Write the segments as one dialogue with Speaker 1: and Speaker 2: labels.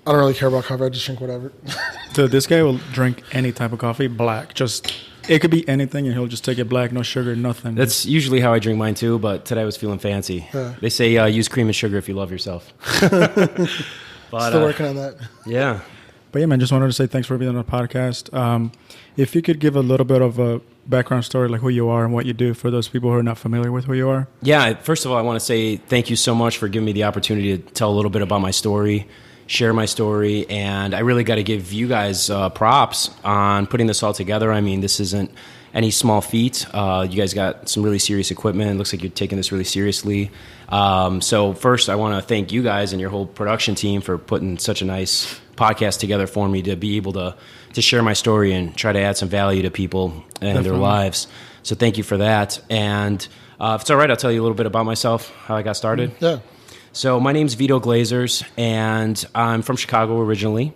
Speaker 1: I don't really care about coffee. I just drink whatever.
Speaker 2: So this guy will drink any type of coffee, black. Just it could be anything, and he'll just take it black, no sugar, nothing.
Speaker 3: That's usually how I drink mine too, but today I was feeling fancy.
Speaker 1: Yeah.
Speaker 3: They say use cream and sugar if you love yourself. But,
Speaker 1: Still working on that.
Speaker 3: Yeah.
Speaker 2: But yeah, man, just wanted to say thanks for being on the podcast. If you could give a little bit of a background story, like who you are and what you do for those people who are not familiar with who you are.
Speaker 3: Yeah. First of all, I want to say thank you so much for giving me the opportunity to tell a little bit about my story, share my story, and I really got to give you guys props on putting this all together. I mean, this isn't any small feat. You guys got some really serious equipment. It looks like you're taking this really seriously. So first, I want to thank you guys and your whole production team for putting such a nice podcast together for me to be able to share my story and try to add some value to people and their lives. So thank you for that. And if it's all right, I'll tell you a little bit about myself, how I got started.
Speaker 1: Yeah.
Speaker 3: So my name's Vito Glazers, and I'm from Chicago originally.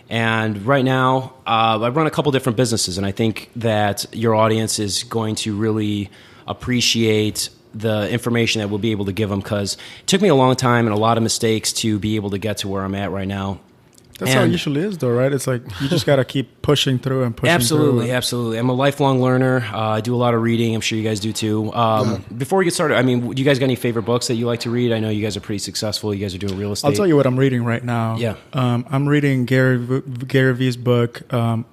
Speaker 3: And right now, I run a couple different businesses, and I think that your audience is going to really appreciate the information that we'll be able to give them, because it took me a long time and a lot of mistakes to be able to get to where I'm at right now.
Speaker 2: That's how it usually is, though, right? It's like you just got to keep pushing through and pushing
Speaker 3: Absolutely,
Speaker 2: through.
Speaker 3: absolutely. I'm a lifelong learner. I do a lot of reading. I'm sure you guys do too. Before we get started, I mean, do you guys got any favorite books that you like to read? I know you guys are pretty successful. You guys are doing real estate.
Speaker 2: I'll tell you what I'm reading right now.
Speaker 3: Yeah.
Speaker 2: I'm reading Gary Vee's book,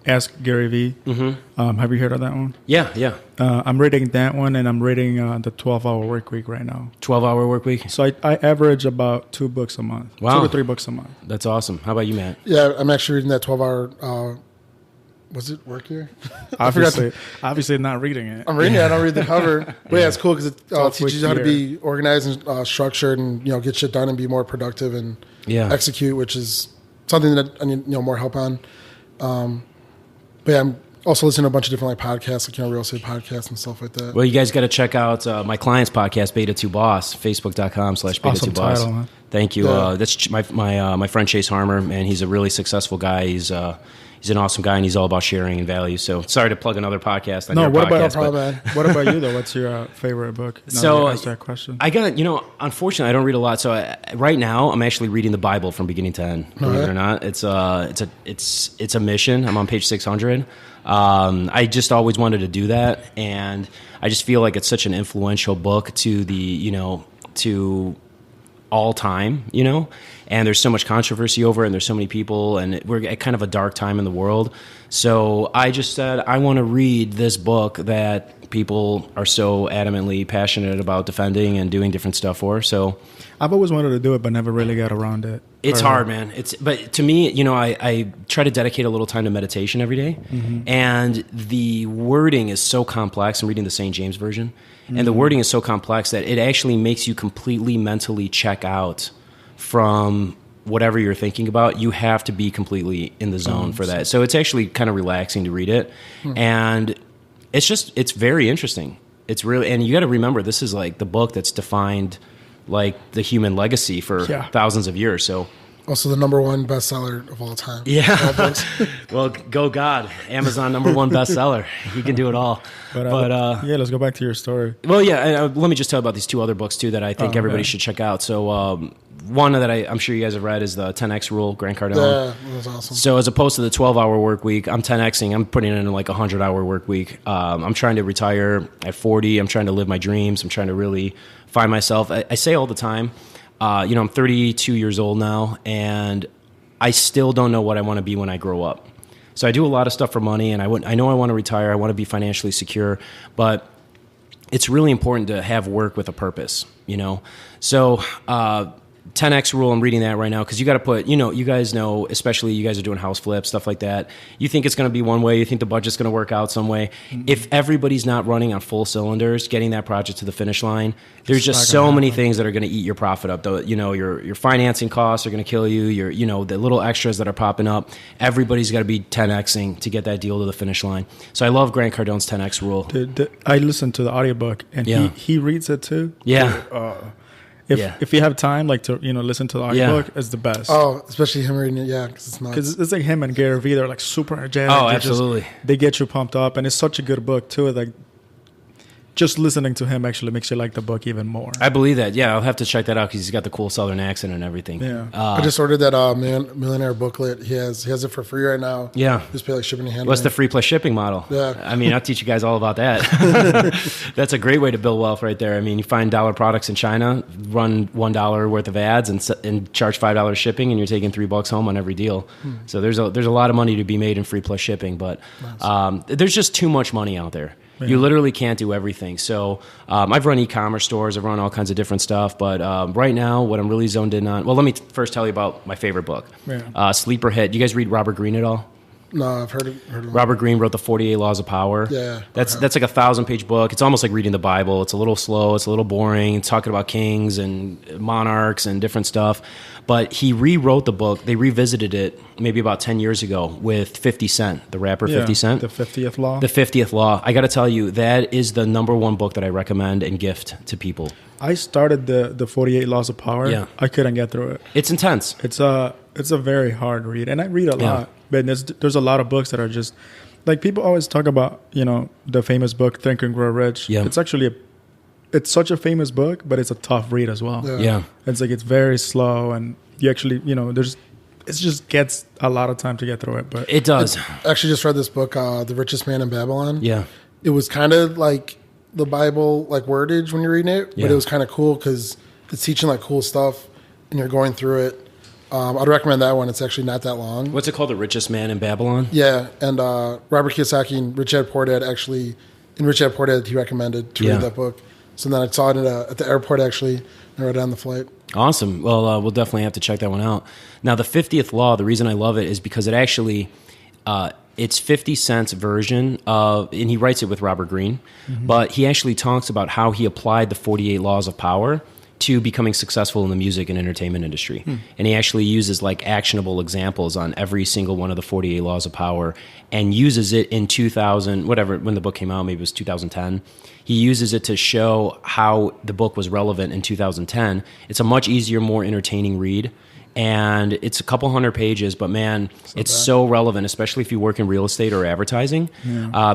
Speaker 2: Ask Gary Vee.
Speaker 3: Mm-hmm.
Speaker 2: Have you heard of that one?
Speaker 3: Yeah, yeah.
Speaker 2: I'm reading that one, and I'm reading the 12-Hour Work Week right now.
Speaker 3: 12-hour work week?
Speaker 2: So I average about 2 books a month.
Speaker 3: Wow.
Speaker 2: 2 to 3 books a month.
Speaker 3: That's awesome. How about you, Matt?
Speaker 1: Yeah, I'm actually reading that 12-hour, was it work year?
Speaker 2: Obviously not reading it.
Speaker 1: I'm reading it. I don't read the cover. But yeah, it's cool because it teaches you how to
Speaker 2: year.
Speaker 1: be organized and structured and, get shit done and be more productive and execute, which is something that I need, more help on. But yeah, I'm also listening to a bunch of different podcasts, like, real estate podcasts and stuff like that.
Speaker 3: Well, you guys got to check out my client's podcast, Beta 2 Boss, facebook.com/Beta 2 Boss.
Speaker 2: Title, man.
Speaker 3: Thank you.
Speaker 1: Yeah.
Speaker 3: That's my friend Chase Harmer, and he's a really successful guy. He's an awesome guy, and he's all about sharing and value. So sorry to plug another podcast on your podcast.
Speaker 2: What about you, though? What's your favorite book?
Speaker 3: So
Speaker 2: ask that question.
Speaker 3: I got, unfortunately, I don't read a lot. So right now, I'm actually reading the Bible from beginning to end. Believe it or not, it's a mission. I'm on page 600. I just always wanted to do that, and I just feel like it's such an influential book to to all time, and there's so much controversy over it, and there's so many people, and we're at kind of a dark time in the world. So I just said, I want to read this book that people are so adamantly passionate about defending and doing different stuff for. So
Speaker 2: I've always wanted to do it, but never really got around it.
Speaker 3: It's hard, man. But to me, I try to dedicate a little time to meditation every day. Mm-hmm. And the wording is so complex. I'm reading the St. James Version. Mm-hmm. And the wording is so complex that it actually makes you completely mentally check out from whatever you're thinking about. You have to be completely in the zone for that. So it's actually kind of relaxing to read it. Mm-hmm. And it's very interesting. It's really, and you got to remember, this is like the book that's defined like the human legacy for thousands of years. So
Speaker 1: also the #1 bestseller of all time.
Speaker 3: Yeah. Well, go God. Amazon #1 bestseller. He can do it all. But
Speaker 2: let's go back to your story.
Speaker 3: Well, yeah, let me just tell you about these 2 other books too that I think everybody should check out. So one that I'm sure you guys have read is the 10X Rule, Grant Cardone.
Speaker 1: Yeah, that was awesome.
Speaker 3: So as opposed to the 12-hour work week, I'm 10Xing. I'm putting in like a 100-hour work week. I'm trying to retire at 40. I'm trying to live my dreams. I'm trying to really find myself. I say all the time, I'm 32 years old now, and I still don't know what I want to be when I grow up. So I do a lot of stuff for money, and I know I want to retire. I want to be financially secure, but it's really important to have work with a purpose, So 10X Rule, I'm reading that right now because you got to put, you guys know, especially you guys are doing house flips, stuff like that. You think it's going to be one way. You think the budget's going to work out some way. Mm-hmm. If everybody's not running on full cylinders, getting that project to the finish line, there's just so many things that are going to eat your profit up. Your financing costs are going to kill you. The little extras that are popping up. Everybody's got to be 10Xing to get that deal to the finish line. So I love Grant Cardone's 10X Rule.
Speaker 2: I listened to the audiobook, and he reads it too.
Speaker 3: Yeah.
Speaker 2: If you have time, like to listen to the audiobook, it's the best.
Speaker 1: Oh, especially him reading it, because it's nuts.
Speaker 2: Because it's like him and Gary Vee, they're like super energetic.
Speaker 3: Oh, absolutely.
Speaker 2: They get you pumped up, and it's such a good book too. Like just listening to him actually makes you like the book even more.
Speaker 3: I believe that. Yeah, I'll have to check that out because he's got the cool Southern accent and everything.
Speaker 2: Yeah.
Speaker 1: I just ordered that Millionaire booklet. He has it for free right now.
Speaker 3: Yeah.
Speaker 1: Just pay like shipping and handling.
Speaker 3: What's the free plus shipping model?
Speaker 1: Yeah.
Speaker 3: I mean, I'll teach you guys all about that. That's a great way to build wealth right there. I mean, you find dollar products in China, run $1 worth of ads and charge $5 shipping, and you're taking $3 home on every deal. So there's a lot of money to be made in free plus shipping, but there's just too much money out there. Yeah. You literally can't do everything. So I've run e-commerce stores. I've run all kinds of different stuff. But right now, what I'm really zoned in on... Well, let me first tell you about my favorite book. Yeah. Sleeper hit. You guys read Robert Greene at all?
Speaker 1: No, I've heard of him.
Speaker 3: Robert Greene wrote the 48 Laws of Power.
Speaker 1: Yeah.
Speaker 3: That's like a 1,000-page book. It's almost like reading the Bible. It's a little slow. It's a little boring. It's talking about kings and monarchs and different stuff. But he rewrote the book. They revisited it maybe about 10 years ago with 50 Cent, the rapper 50 Cent.
Speaker 2: The 50th Law.
Speaker 3: The 50th Law. I got to tell you, that is the number one book that I recommend and gift to people.
Speaker 2: I started the 48 Laws of Power.
Speaker 3: Yeah.
Speaker 2: I couldn't get through it.
Speaker 3: It's intense.
Speaker 2: It's a very hard read. And I read a lot. But there's a lot of books that are just... Like, people always talk about, the famous book, Think and Grow Rich.
Speaker 3: Yeah.
Speaker 2: It's actually it's such a famous book, but it's a tough read as well.
Speaker 3: Yeah.
Speaker 2: It's like it's very slow, and you actually, it just gets a lot of time to get through it. But
Speaker 3: it does.
Speaker 1: I actually just read this book, The Richest Man in Babylon.
Speaker 3: Yeah.
Speaker 1: It was kind of like the Bible, like wordage when you're reading it, but it was kind of cool because it's teaching like cool stuff, and you're going through it. I'd recommend that one. It's actually not that long.
Speaker 3: What's it called? The Richest Man in Babylon?
Speaker 1: Yeah, and Robert Kiyosaki and Rich Dad Poor Dad actually, in Rich Dad Poor Dad, he recommended to read that book. So then I saw it at the airport, actually, and I read it on the flight.
Speaker 3: Awesome. Well, we'll definitely have to check that one out. Now, the 50th Law, the reason I love it is because it actually, it's 50 Cent's version of, and he writes it with Robert Greene, but he actually talks about how he applied the 48 Laws of Power to becoming successful in the music and entertainment industry. And he actually uses like actionable examples on every single one of the 48 Laws of Power and uses it in 2000, whatever, when the book came out, maybe it was 2010. He uses it to show how the book was relevant in 2010. It's a much easier, more entertaining read. And it's a couple hundred pages, but man, it's so relevant, especially if you work in real estate or advertising,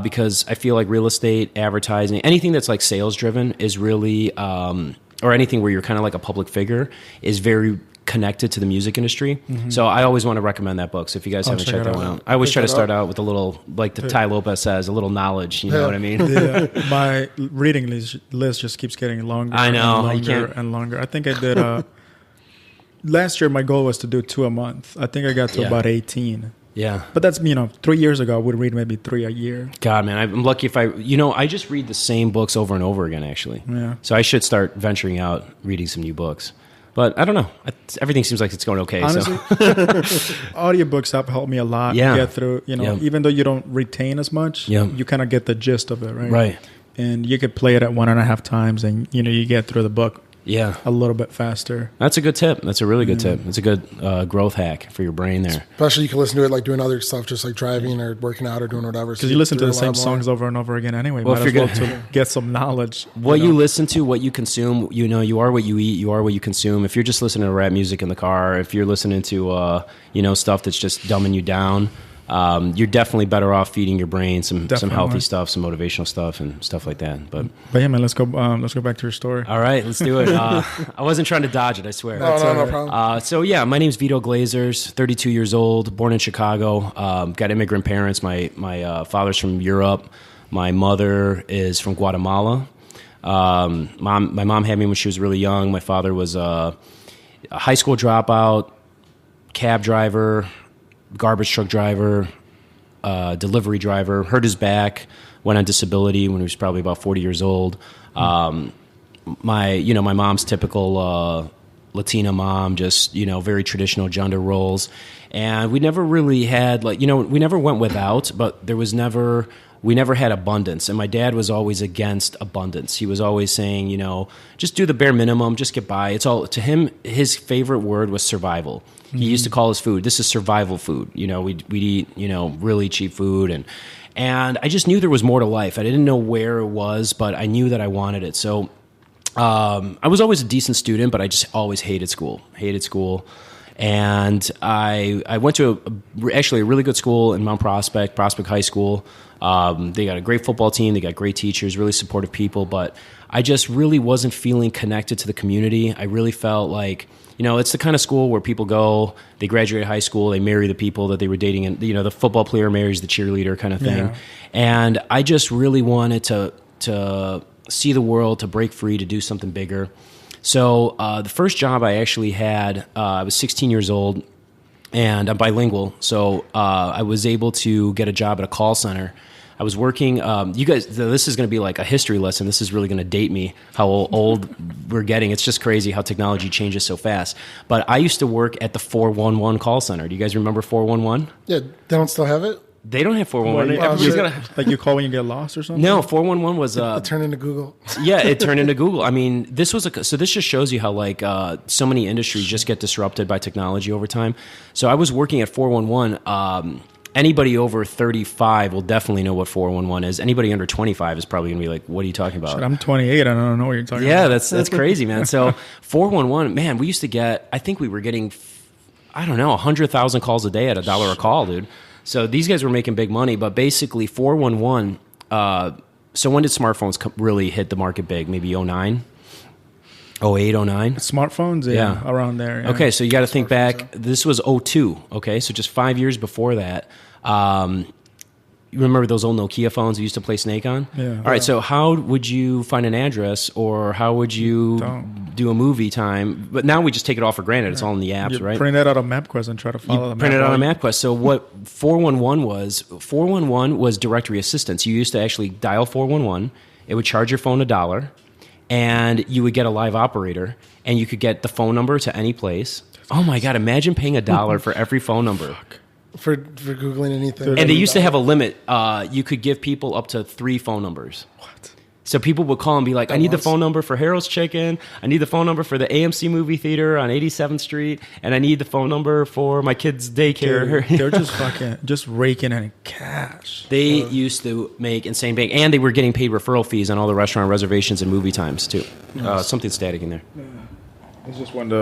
Speaker 3: because I feel like real estate, advertising, anything that's like sales driven is really, or anything where you're kind of like a public figure is very connected to the music industry. So I always want to recommend that book. So if you guys haven't checked that one out, I always try to start out with a little, like the Ty Lopez says, a little knowledge. You know what I mean?
Speaker 2: Yeah. My reading list just keeps getting longer.
Speaker 3: I know.
Speaker 2: And longer and longer. I think I did... last year, my goal was to do 2 a month. I think I got to about 18.
Speaker 3: Yeah.
Speaker 2: But that's, 3 years ago, I would read maybe 3 a year.
Speaker 3: God, man, I'm lucky if I just read the same books over and over again, actually.
Speaker 2: Yeah.
Speaker 3: So I should start venturing out, reading some new books. But I don't know. Everything seems like it's going okay.
Speaker 2: Honestly, audiobooks have helped me a lot get through, even though you don't retain as much, you kind of get the gist of it, right?
Speaker 3: Right.
Speaker 2: And you could play it at 1.5 times and, you get through the book.
Speaker 3: Yeah,
Speaker 2: a little bit faster.
Speaker 3: That's a good tip. That's a really good tip. It's a good growth hack for your brain there.
Speaker 1: Especially you can listen to it like doing other stuff, just like driving or working out or doing whatever.
Speaker 2: Because you listen to the same songs over and over again anyway. Well, might as well to get some knowledge.
Speaker 3: What you listen to, what you consume, you are what you eat. You are what you consume. If you're just listening to rap music in the car, if you're listening to stuff that's just dumbing you down, you're definitely better off feeding your brain some healthy stuff, some motivational stuff, and stuff like that. But
Speaker 2: yeah, man, let's go back to your story.
Speaker 3: All right, let's do it. I wasn't trying to dodge it, I swear.
Speaker 1: No problem.
Speaker 3: So yeah, my name's Vito Glazers, 32 years old, born in Chicago. Got immigrant parents. My father's from Europe. My mother is from Guatemala. My mom had me when she was really young. My father was a high school dropout, cab driver, garbage truck driver, delivery driver, hurt his back, went on disability when he was probably about 40 years old. My mom's typical Latina mom, just, very traditional gender roles. And we never really had we never went without, but we never had abundance. And my dad was always against abundance. He was always saying, just do the bare minimum, just get by. It's all, to him, his favorite word was survival. He used to call his food, this is survival food. We'd eat, really cheap food. And I just knew there was more to life. I didn't know where it was, but I knew that I wanted it. So I was always a decent student, but I just always hated school. And I went to actually a really good school in Mount Prospect High School. They got a great football team. They got great teachers, really supportive people. But I just really wasn't feeling connected to the community. I really felt like, it's the kind of school where people go, they graduate high school, they marry the people that they were dating, and the football player marries the cheerleader kind of thing. Yeah. And I just really wanted to see the world, to break free, to do something bigger. So the first job I actually had, I was 16 years old, and I'm bilingual. So I was able to get a job at a call center. I was working, you guys, this is going to be like a history lesson. This is really going to date me, how old we're getting. It's just crazy how technology changes so fast. But I used to work at the 411 call center. Do you guys remember 411?
Speaker 1: Yeah, they don't still have it?
Speaker 3: They don't have 411.
Speaker 2: Like you call when you get lost or something?
Speaker 3: No, 411 was...
Speaker 1: It turned into Google.
Speaker 3: Yeah, it turned into Google. I mean, this just shows you how so many industries just get disrupted by technology over time. So I was working at 411. Anybody over 35 will definitely know what 411 is. Anybody under 25 is probably going to be like, what are you talking about?
Speaker 2: Shit, I'm 28. I don't know what you're talking about.
Speaker 3: Yeah, that's crazy, man. So 411, man, we used to get, I think we were getting, 100,000 calls a day at $1 a call, dude. So these guys were making big money, but basically 411, so when did smartphones really hit the market big? Maybe 09? 08, 09?
Speaker 2: Smartphones, yeah. Around there. Yeah.
Speaker 3: Okay, so you got to think back. This was 02, okay? So just 5 years before that. You remember those old Nokia phones we used to play Snake on?
Speaker 2: Yeah.
Speaker 3: All right, so how would you find an address, or how would you do a movie time? But now we just take it all for granted. It's all in the apps, right?
Speaker 2: Print it out of MapQuest and try to follow the map.
Speaker 3: Print it out of MapQuest. So what 411 was directory assistance. You used to actually dial 411. It would charge your phone $1. And you would get a live operator, and you could get the phone number to any place. Oh my God! Imagine paying $1 for every phone number.
Speaker 1: For Googling anything.
Speaker 3: And they used to have a limit. You could give people up to 3 phone numbers.
Speaker 2: What?
Speaker 3: So people would call and be like, I need the phone number for Harold's Chicken. I need the phone number for the AMC movie theater on 87th Street. And I need the phone number for my kid's daycare.
Speaker 2: Dude, they're just raking in cash.
Speaker 3: They used to make insane bank. And they were getting paid referral fees on all the restaurant reservations and movie times, too. Nice. Something static in there. Yeah.
Speaker 2: It's just when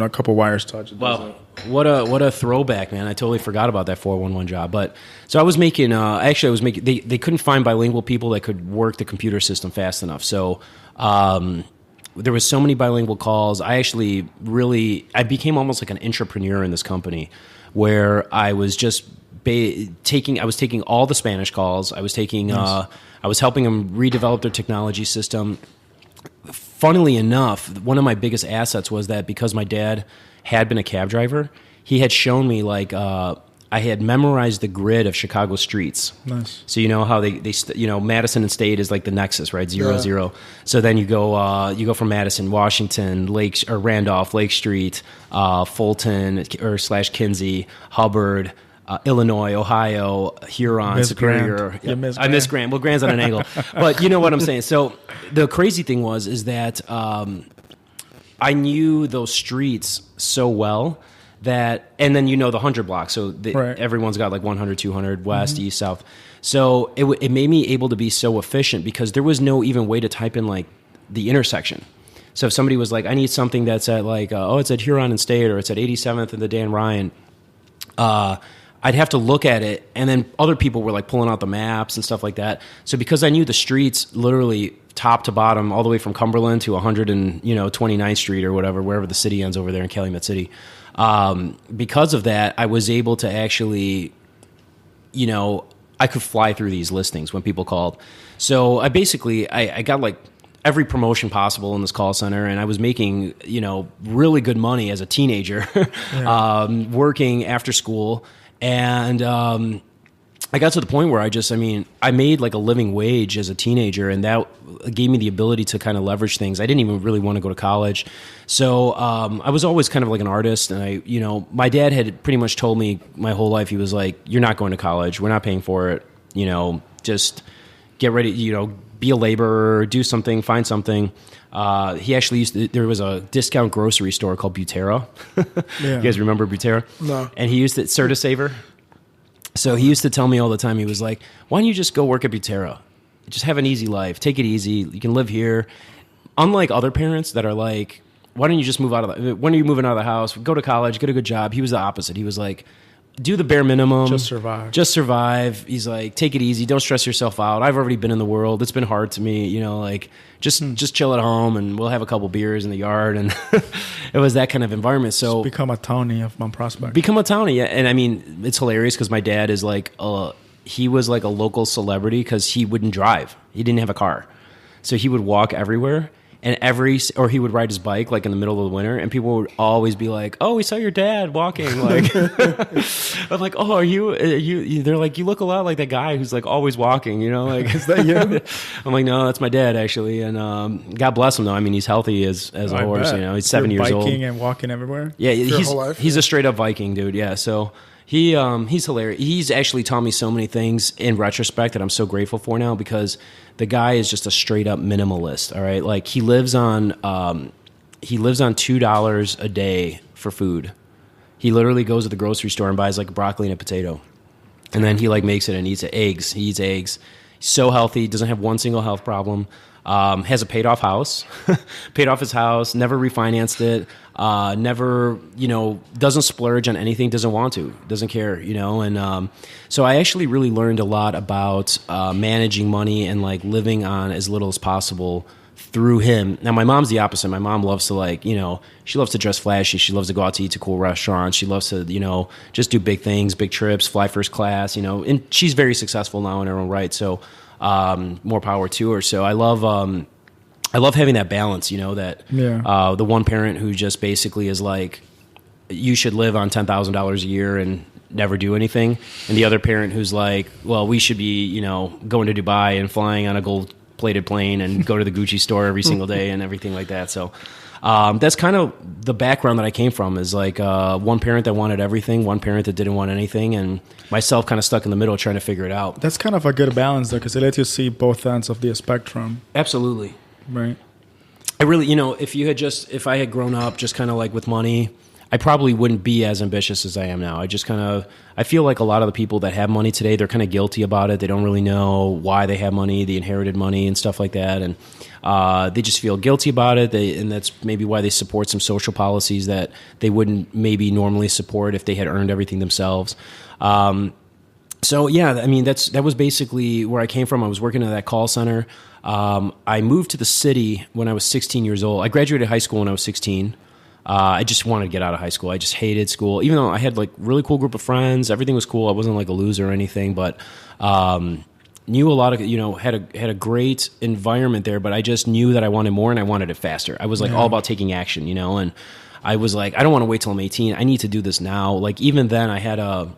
Speaker 2: a couple wires touch.
Speaker 3: Well, what a throwback, man! I totally forgot about that 411 job. But so I was making. They couldn't find bilingual people that could work the computer system fast enough. So there was so many bilingual calls. I became almost like an entrepreneur in this company, where I was just taking all the Spanish calls. I was taking. Nice. I was helping them redevelop their technology system. Funnily enough, one of my biggest assets was that because my dad had been a cab driver, he had shown me I had memorized the grid of Chicago streets.
Speaker 2: Nice.
Speaker 3: So you know how they Madison and State is like the nexus, right? 0-0. So then you go from Madison, Washington, Randolph, Lake Street, Fulton / Kinsey, Hubbard, Illinois, Ohio, Huron, Superior.
Speaker 2: Yeah.
Speaker 3: I miss Grant. Well, Grant's on an angle. But you know what I'm saying. So the crazy thing is that I knew those streets so well that, and then the 100 blocks. So everyone's got like 100, 200, west, east, south. So it made me able to be so efficient because there was no even way to type in like the intersection. So if somebody was like, I need something that's at like, it's at Huron and State, or it's at 87th and the Dan Ryan, I'd have to look at it, and then other people were like pulling out the maps and stuff like that. So because I knew the streets literally top to bottom, all the way from Cumberland to 129th Street or whatever, wherever the city ends over there in Calumet City, because of that, I was able to actually, I could fly through these listings when people called. So I got like every promotion possible in this call center, and I was making, really good money as a teenager, working after school. And I got to the point where I made like a living wage as a teenager, and that gave me the ability to kind of leverage things. I didn't even really want to go to college. So I was always kind of like an artist, and my dad had pretty much told me my whole life, he was like, you're not going to college. We're not paying for it. Just get ready, be a laborer, do something, find something. He actually there was a discount grocery store called Butera. You guys remember Butera?
Speaker 1: No.
Speaker 3: And he used it, Certisaver. So he used to tell me all the time, he was like, why don't you just go work at Butera? Just have an easy life. Take it easy. You can live here. Unlike other parents that are like, why don't you just move when are you moving out of the house? Go to college, get a good job. He was the opposite. He was like, do the bare minimum.
Speaker 2: Just survive.
Speaker 3: Just survive. He's like, take it easy. Don't stress yourself out. I've already been in the world. It's been hard to me, you know, like just chill at home and we'll have a couple beers in the yard. And it was that kind of environment. So
Speaker 2: just become a townie of Mount Prospect.
Speaker 3: Become a townie. Yeah. And I mean, it's hilarious because my dad is like, he was like a local celebrity because he wouldn't drive. He didn't have a car. So he would walk everywhere. And or he would ride his bike like in the middle of the winter, and people would always be like, "Oh, we saw your dad walking." Like, I'm like, "Oh, are you?" They're like, "You look a lot like that guy who's like always walking." You know, like,
Speaker 2: is that you?
Speaker 3: I'm like, "No, that's my dad actually." And God bless him though. I mean, he's healthy as a horse. You know, he's 7 years old.
Speaker 2: Biking and walking everywhere.
Speaker 3: Yeah, he's a straight up Viking dude. Yeah, so. He's hilarious. He's actually taught me so many things in retrospect that I'm so grateful for now because the guy is just a straight up minimalist. All right, like he lives on $2 a day for food. He literally goes to the grocery store and buys like broccoli and a potato, and then he like makes it and eats eggs. He eats eggs. He's so healthy. Doesn't have one single health problem. Has a paid off house, paid off his house, never refinanced it, never, you know, doesn't splurge on anything, doesn't want to, doesn't care, you know. And so I actually really learned a lot about managing money and like living on as little as possible through him. Now, my mom's the opposite. My mom loves to like, you know, she loves to dress flashy. She loves to go out to eat to cool restaurants. She loves to, you know, just do big things, big trips, fly first class, you know, and she's very successful now in her own right. So more power to her. So I love having that balance, you know, that the one parent who just basically is like, you should live on $10,000 a year and never do anything. And the other parent who's like, well, we should be, you know, going to Dubai and flying on a gold plated plane and go to the Gucci store every single day and everything like that. So that's kind of the background that I came from is like one parent that wanted everything, one parent that didn't want anything, and myself kind of stuck in the middle trying to figure it out.
Speaker 2: That's kind of a good balance though, because it lets you see both ends of the spectrum.
Speaker 3: Absolutely.
Speaker 2: Right.
Speaker 3: I really, you know, if I had grown up just kind of like with money, I probably wouldn't be as ambitious as I am now. I feel like a lot of the people that have money today, they're kind of guilty about it. They don't really know why they have money, the inherited money and stuff like that. And they just feel guilty about it. And that's maybe why they support some social policies that they wouldn't maybe normally support if they had earned everything themselves. So yeah, I mean, that was basically where I came from. I was working at that call center. I moved to the city when I was 16 years old. I graduated high school when I was 16. I just wanted to get out of high school. I just hated school, even though I had like really cool group of friends. Everything was cool. I wasn't like a loser or anything, but knew a lot of, you know, had a great environment there. But I just knew that I wanted more and I wanted it faster. I was like all about taking action, you know. And I was like, I don't want to wait till I'm 18. I need to do this now. Like even then, I had a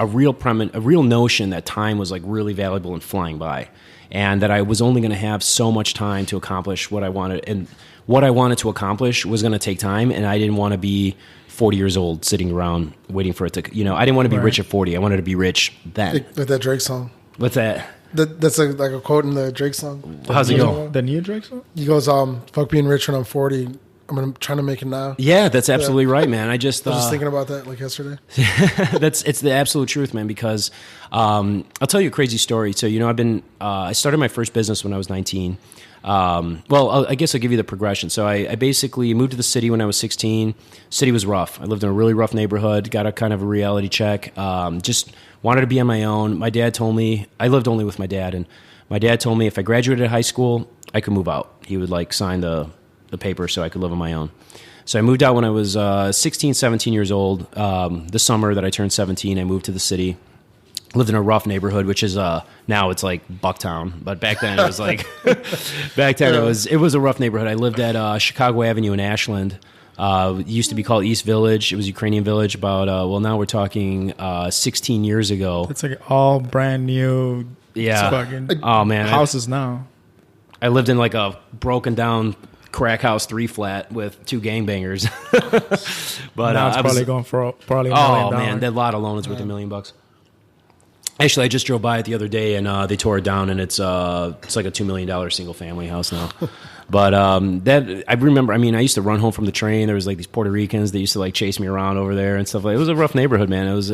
Speaker 3: real notion that time was like really valuable and flying by, and that I was only going to have so much time to accomplish what I wanted. And what I wanted to accomplish was going to take time, and I didn't want to be 40 years old sitting around waiting for it to, you know, I didn't want to be rich at 40. I wanted to be rich then.
Speaker 1: Like that Drake song.
Speaker 3: What's that?
Speaker 1: That's like a quote in the Drake song.
Speaker 3: How's it go?
Speaker 2: The new Drake song?
Speaker 1: He goes, fuck being rich when I'm 40. I'm trying to make it now.
Speaker 3: Yeah, that's absolutely right, man. I was just
Speaker 1: thinking about that like yesterday.
Speaker 3: It's the absolute truth, man, because I'll tell you a crazy story. So, you know, I started my first business when I was 19. I guess I'll give you the progression. So I basically moved to the city when I was 16. City was rough. I lived in a really rough neighborhood, got a kind of a reality check. Just wanted to be on my own. My dad told me, I lived only with my dad, and my dad told me if I graduated high school, I could move out. He would like sign the paper so I could live on my own. So I moved out when I was 16, 17 years old. The summer that I turned 17, I moved to the city. Lived in a rough neighborhood, which is now it's like Bucktown, but back then it was like it was a rough neighborhood. I lived at Chicago Avenue in Ashland. It used to be called East Village. It was a Ukrainian village. About now we're talking 16 years ago.
Speaker 2: It's like all brand new.
Speaker 3: Yeah. Oh man,
Speaker 2: houses now.
Speaker 3: I lived in like a broken down crack house 3-flat with 2 gangbangers. But
Speaker 2: now it's probably going for probably $1 million.
Speaker 3: Oh man, that lot alone is worth $1 million. Actually, I just drove by it the other day, and they tore it down, and it's like a $2 million single family house now. But that I remember. I mean, I used to run home from the train. There was like these Puerto Ricans that used to like chase me around over there and stuff. Like it was a rough neighborhood, man. It was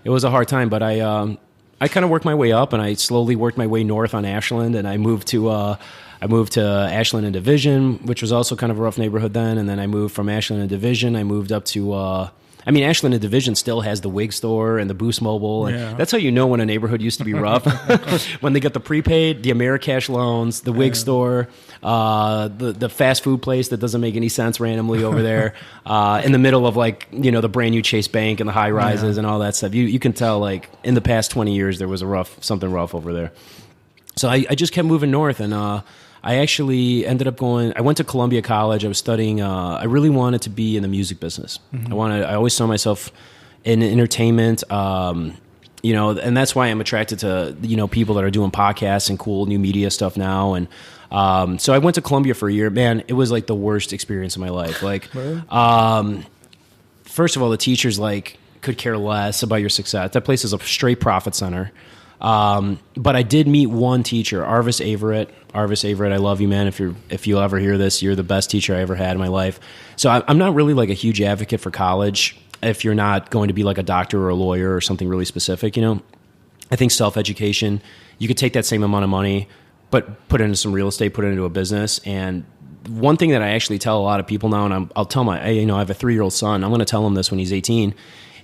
Speaker 3: a hard time. But I kind of worked my way up, and I slowly worked my way north on Ashland, and I moved to I moved to Ashland and Division, which was also kind of a rough neighborhood then. And then I moved from Ashland and Division. I moved up to, Ashland and Division still has the Wig store and the Boost Mobile. And that's how you know when a neighborhood used to be rough. When they got the prepaid, the Americash loans, the Wig store, the fast food place that doesn't make any sense randomly over there, in the middle of the brand new Chase Bank and the high rises and all that stuff. You can tell in the past 20 years there was something rough over there. So I just kept moving north, and I actually ended up I went to Columbia College. I was studying, I really wanted to be in the music business. I always saw myself in entertainment, and that's why I'm attracted to, people that are doing podcasts and cool new media stuff now. And so I went to Columbia for a year. Man, it was the worst experience of my life. First of all, the teachers could care less about your success. That place is a straight profit center. But I did meet one teacher, Arvis Averett. Arvis Averett, I love you, man. If you ever hear this, you're the best teacher I ever had in my life. So I'm not really a huge advocate for college if you're not going to be a doctor or a lawyer or something really specific. I think self-education, you could take that same amount of money, but put it into some real estate, put it into a business. And one thing that I actually tell a lot of people now, and I'll tell I have a 3-year-old son. I'm going to tell him this when he's 18.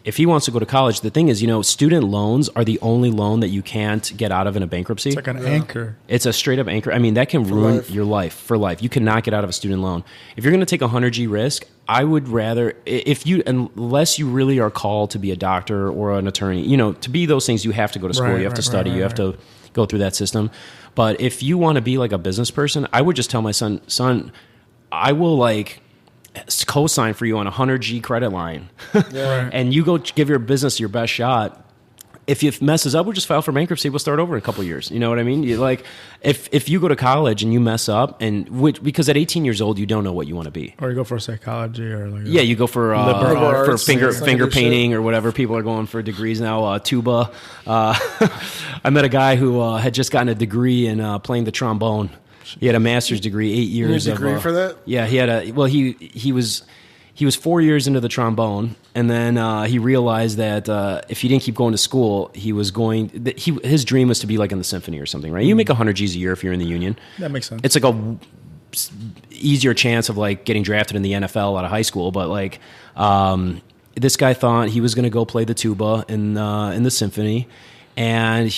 Speaker 3: If he wants to go to college, the thing is, student loans are the only loan that you can't get out of in a bankruptcy.
Speaker 2: It's like an anchor.
Speaker 3: It's a straight up anchor. That can ruin your life for life. You cannot get out of a student loan. If you're going to take a 100G risk, I would rather, unless you really are called to be a doctor or an attorney, to be those things, you have to go to school, you have to study, you have to go through that system. But if you want to be a business person, I would just tell my son, I will co-sign for you on a 100G credit line. And you go give your business your best shot. If it messes up, we'll just file for bankruptcy. We'll start over in a couple of years. You know what I mean? If you go to college and you mess up, because at 18 years old, you don't know what you want to be.
Speaker 2: Or you go for psychology or
Speaker 3: you go for finger painting or whatever. People are going for degrees now. Tuba. I met a guy who had just gotten a degree in playing the trombone. He had a master's degree, 8 years.
Speaker 1: You had a degree for that?
Speaker 3: Yeah, he had he was 4 years into the trombone, and then he realized that if he didn't keep going to school, his dream was to be in the symphony or something, right? You make 100 G's a year if you're in the union.
Speaker 2: That makes sense.
Speaker 3: It's a easier chance of getting drafted in the NFL out of high school, but this guy thought he was going to go play the tuba in the symphony, and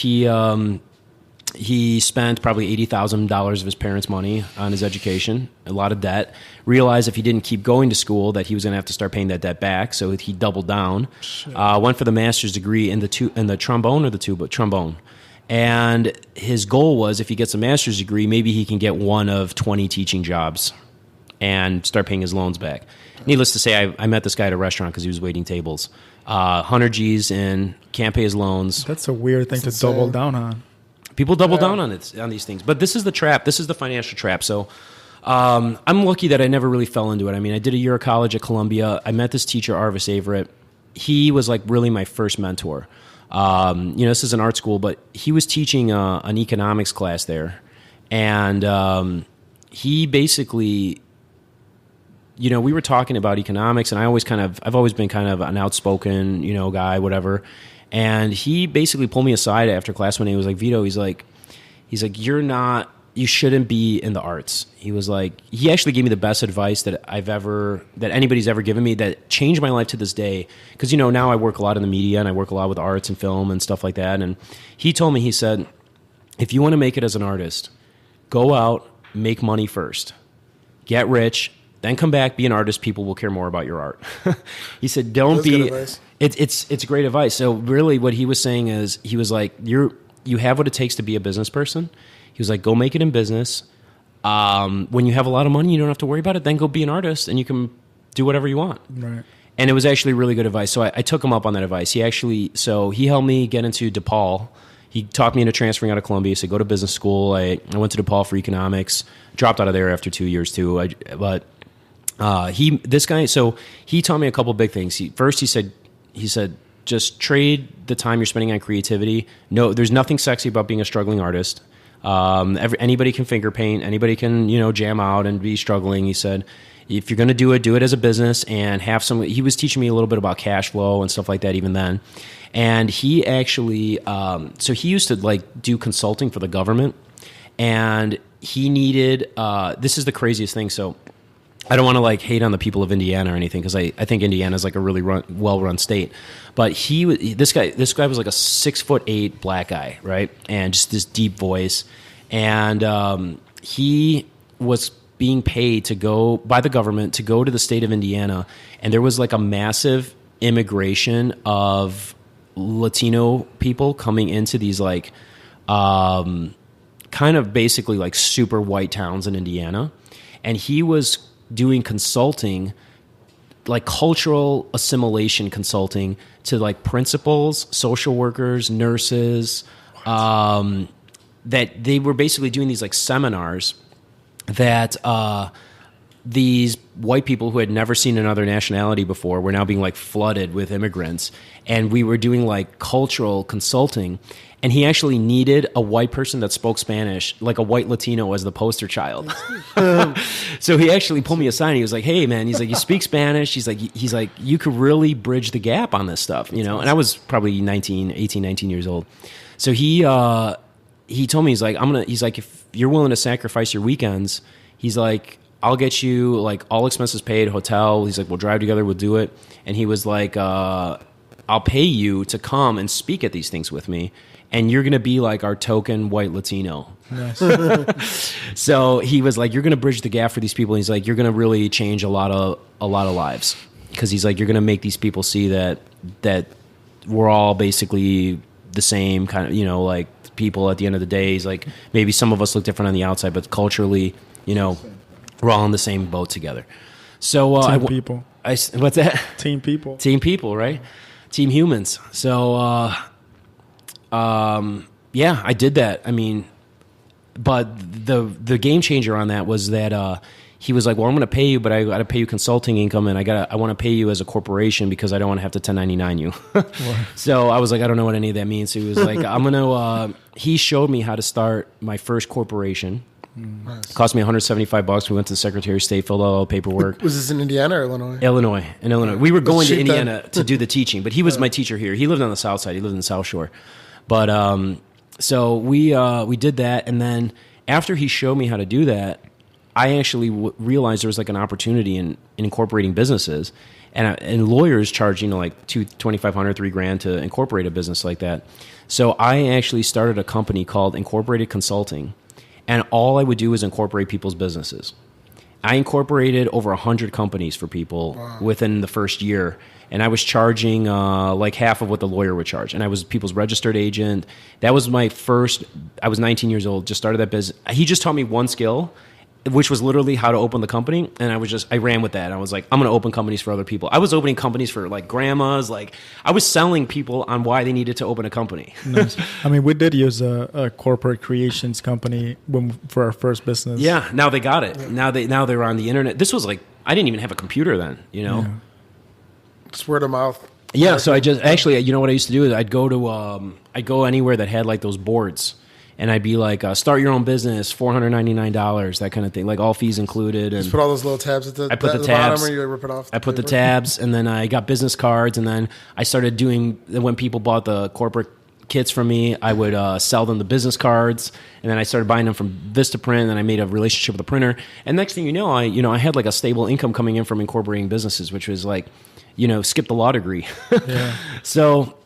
Speaker 3: he spent probably $80,000 of his parents' money on his education, a lot of debt. Realized if he didn't keep going to school that he was going to have to start paying that debt back, so he doubled down. Went for the master's degree in the trombone or the tuba? Trombone. And his goal was if he gets a master's degree, maybe he can get one of 20 teaching jobs and start paying his loans back. Needless to say, I met this guy at a restaurant because he was waiting tables. 100 G's in, can't pay his loans.
Speaker 2: That's a weird thing to double down on.
Speaker 3: People double down on these things. But this is the trap. This is the financial trap. So I'm lucky that I never really fell into it. I did a year of college at Columbia. I met this teacher, Arvis Averett. He was really my first mentor. This is an art school, but he was teaching an economics class there. And he basically, we were talking about economics, and I've always been kind of an outspoken, guy, whatever. And he basically pulled me aside after class one day. He was like, Vito, he's like, you shouldn't be in the arts. He was like, he actually gave me the best advice that anybody's ever given me that changed my life to this day. Because, now I work a lot in the media and I work a lot with arts and film and stuff like that. And he told me, he said, if you want to make it as an artist, go out, make money first, get rich, then come back, be an artist. People will care more about your art. He said, don't be... It's great advice. So really what he was saying is, he was like, you have what it takes to be a business person. He was like, go make it in business. When you have a lot of money, you don't have to worry about it. Then go be an artist and you can do whatever you want.
Speaker 2: Right.
Speaker 3: And it was actually really good advice. So I took him up on that advice. He helped me get into DePaul. He talked me into transferring out of Columbia. He said, go to business school. I went to DePaul for economics. Dropped out of there after 2 years too. He taught me a couple big things. He said, just trade the time you're spending on creativity. No, there's nothing sexy about being a struggling artist. Anybody can finger paint. Anybody can, jam out and be struggling. He said, if you're going to do it as a business and have some. He was teaching me a little bit about cash flow and stuff like that even then. And he actually, so he used to do consulting for the government. And he needed, this is the craziest thing. So I don't want to like hate on the people of Indiana or anything, because I think Indiana is like a really well-run state. But this guy was like a 6'8" black guy, right? And just this deep voice. And he was being paid to go by the government to go to the state of Indiana, and there was like a massive immigration of Latino people coming into these like kind of basically like super white towns in Indiana, and he was doing consulting, like cultural assimilation consulting to like principals, social workers, nurses, that they were basically doing these like seminars that these white people who had never seen another nationality before were now being like flooded with immigrants. And we were doing like cultural consulting. And he actually needed a white person that spoke Spanish, like a white Latino, as the poster child. So he actually pulled me aside and he was like, hey man, he's like, you speak Spanish. He's like, you could really bridge the gap on this stuff, you know? And I was probably 18, 19 years old. So he told me, he's like, if you're willing to sacrifice your weekends, he's like, I'll get you like all expenses paid, hotel. He's like, we'll drive together, we'll do it. And he was like, I'll pay you to come and speak at these things with me, and you're going to be like our token white Latino. Nice. So he was like, you're going to bridge the gap for these people. And he's like, you're going to really change a lot of lives, because he's like, you're going to make these people see that we're all basically the same kind of, you know, like people at the end of the day. He's like, maybe some of us look different on the outside, but culturally, you know, we're all in the same boat together. So
Speaker 2: Team people.
Speaker 3: What's that?
Speaker 2: Team people.
Speaker 3: Team people, right? Team humans. So yeah, I did that. I mean, but the game changer on that was that he was like, well, I'm going to pay you, but I got to pay you consulting income, and I want to pay you as a corporation because I don't want to have to 1099 you. So I was like, I don't know what any of that means. So he was like, I'm going to, he showed me how to start my first corporation. Nice. Cost me $175. We went to the Secretary of State, filled out all the paperwork.
Speaker 1: Was this in Indiana or Illinois?
Speaker 3: In Illinois. We were going to Indiana to do the teaching, but he was my teacher here. He lived on the South Side. He lived in the South Shore. But so we did that, and then after he showed me how to do that, I actually realized there was like an opportunity in incorporating businesses, and lawyers charge, you know, like $2,500, $3,000 to incorporate a business like that. So I actually started a company called Incorporated Consulting. And all I would do is incorporate people's businesses. I incorporated over 100 companies for people within the first year. And I was charging like half of what the lawyer would charge. And I was people's registered agent. That was my first, I was 19 years old, just started that business. He just taught me one skill, which was literally how to open the company. And I ran with that. I was like, I'm going to open companies for other people. I was opening companies for like grandmas. Like I was selling people on why they needed to open a company.
Speaker 2: Nice. I mean, we did use a corporate creations company for our first business.
Speaker 3: Yeah. Now they got it. Now they're on the internet. This was like, I didn't even have a computer then, you know?
Speaker 1: Yeah. Just word of mouth.
Speaker 3: Yeah. So I just, actually, you know what I used to do is I'd go anywhere that had like those boards. And I'd be like, start your own business, $499, that kind of thing, like all fees included. And
Speaker 1: just put all those little tabs at the
Speaker 3: tabs,
Speaker 1: bottom, or you rip it off.
Speaker 3: I put the tabs, and then I got business cards, and then I started doing, when people bought the corporate kits from me, I would sell them the business cards, and then I started buying them from Vistaprint, and then I made a relationship with the printer. And next thing you know, I had like a stable income coming in from incorporating businesses, which was like, you know, skip the law degree. Yeah. So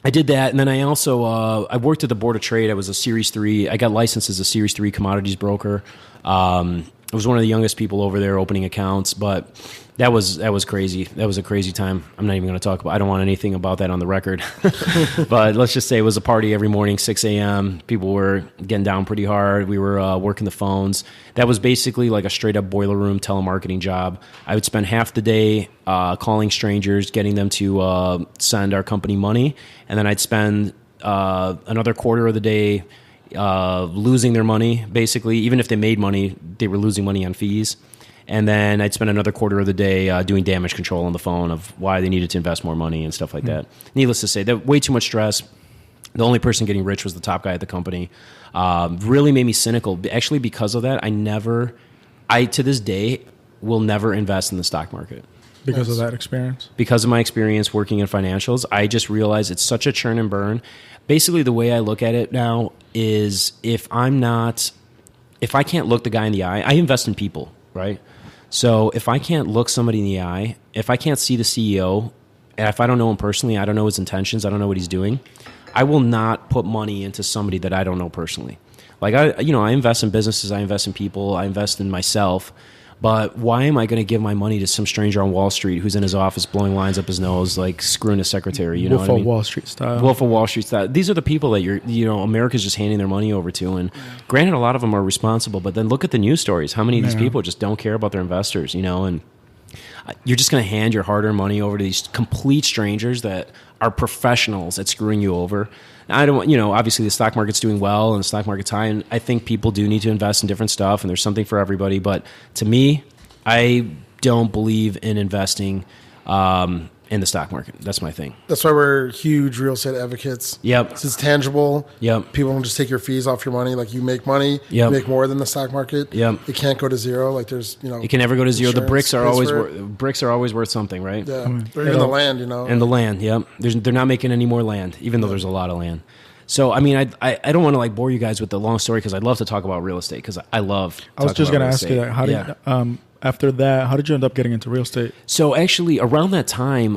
Speaker 3: I did that, and then I also I worked at the Board of Trade. I was a Series 3. I got licensed as a Series 3 commodities broker. I was one of the youngest people over there opening accounts, but that was crazy. That was a crazy time. I'm not even going to talk about. I don't want anything about that on the record. But let's just say it was a party every morning, 6 a.m. People were getting down pretty hard. We were working the phones. That was basically like a straight up boiler room telemarketing job. I would spend half the day calling strangers, getting them to send our company money, and then I'd spend another quarter of the day losing their money. Basically, even if they made money, they were losing money on fees. And then I'd spend another quarter of the day doing damage control on the phone of why they needed to invest more money and stuff like that. Needless to say, that way too much stress. The only person getting rich was the top guy at the company. Really made me cynical. Actually, because of that, I to this day will never invest in the stock market.
Speaker 2: Because of that experience?
Speaker 3: Because of my experience working in financials, I just realized it's such a churn and burn. Basically, the way I look at it now is if if I can't look the guy in the eye, I invest in people, right? So if I can't look somebody in the eye, if I can't see the CEO, and if I don't know him personally, I don't know his intentions, I don't know what he's doing, I will not put money into somebody that I don't know personally. Like I invest in businesses, I invest in people, I invest in myself. But why am I going to give my money to some stranger on Wall Street who's in his office blowing lines up his nose, like screwing his secretary? You know what I mean?
Speaker 2: Wolf of Wall Street style.
Speaker 3: Wolf of Wall Street style. These are the people that America's just handing their money over to. And granted, a lot of them are responsible, but then look at the news stories. How many of these people just don't care about their investors, and you're just going to hand your hard-earned money over to these complete strangers that are professionals at screwing you over. I don't, obviously the stock market's doing well and the stock market's high, and I think people do need to invest in different stuff, and there's something for everybody. But to me, I don't believe in investing in the stock market. That's my thing.
Speaker 1: That's why we're huge real estate advocates.
Speaker 3: Yep.
Speaker 1: It's tangible.
Speaker 3: Yep. People
Speaker 1: don't just take your fees off your money. Like you make money,
Speaker 3: yep.
Speaker 1: You make more than the stock market.
Speaker 3: Yep.
Speaker 1: It can't go to zero. Like there's,
Speaker 3: it can never go to zero. The bricks are always worth something, right?
Speaker 1: Yeah. Or even the land,
Speaker 3: And the land, yep. They're not making any more land, even though there's a lot of land. So, I mean, I don't want to bore you guys with the long story because I'd love to talk about real estate because I love talking about real estate.
Speaker 2: I was just going to ask you that. How did after that, how did you end up getting into real estate?
Speaker 3: So actually, around that time,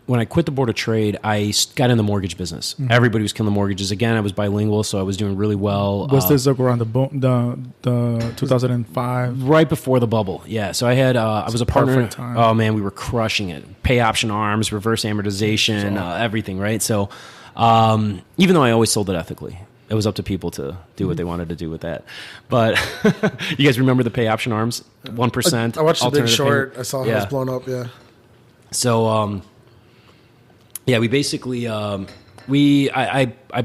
Speaker 3: when I quit the board of trade, I got in the mortgage business. Mm-hmm. Everybody was killing mortgages. Again, I was bilingual, so I was doing really well.
Speaker 2: Was this around the 2005?
Speaker 3: Right before the bubble, yeah. So I had I was a partner.
Speaker 2: Time.
Speaker 3: Oh man, we were crushing it. Pay option arms, reverse amortization, everything. Right. So even though I always sold it ethically. It was up to people to do what they wanted to do with that. But you guys remember the pay option arms? 1%.
Speaker 1: I watched The Big Short. I saw how it was blown up, yeah.
Speaker 3: So, we basically, I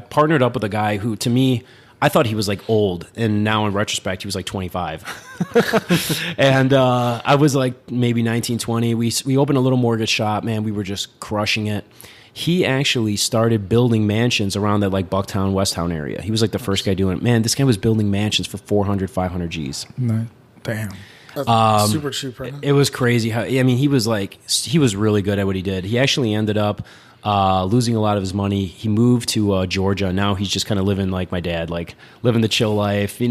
Speaker 3: partnered up with a guy who, to me, I thought he was like old. And now in retrospect, he was like 25. And I was like maybe 19, 20. We opened a little mortgage shop. Man, we were just crushing it. He actually started building mansions around that like Bucktown, Westtown area. He was like the first guy doing it. Man, this guy was building mansions for 400, 500 G's.
Speaker 2: No, damn.
Speaker 1: That's super cheap right now.
Speaker 3: It was crazy. He was really good at what he did. He actually ended up losing a lot of his money. He moved to Georgia. Now he's just kind of living like my dad, like living the chill life. He's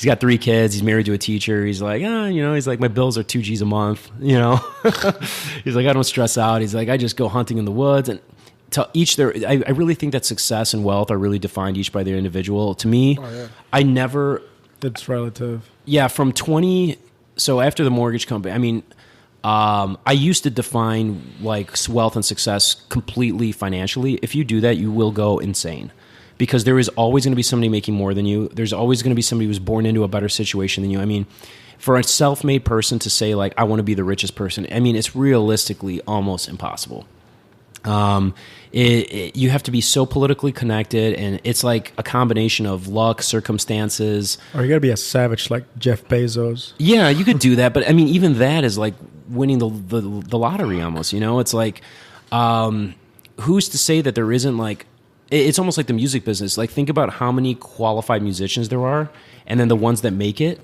Speaker 3: got 3 kids. He's married to a teacher. He's like, he's like, my bills are 2 G's a month. He's like, I don't stress out. He's like, I just go hunting in the woods. And to each their, I really think that success and wealth are really defined each by their individual. To me, I never.
Speaker 2: It's relative.
Speaker 3: Yeah, from 20. So after the mortgage company, I used to define like wealth and success completely financially. If you do that, you will go insane because there is always going to be somebody making more than you. There's always going to be somebody who's born into a better situation than you. For a self-made person to say like, I want to be the richest person, it's realistically almost impossible. You have to be so politically connected, and it's like a combination of luck, circumstances.
Speaker 2: Or you got to be a savage like Jeff Bezos.
Speaker 3: Yeah, you could do that, but even that is like winning the lottery almost. It's like, who's to say that there isn't like? It's almost like the music business. Like think about how many qualified musicians there are, and then the ones that make it.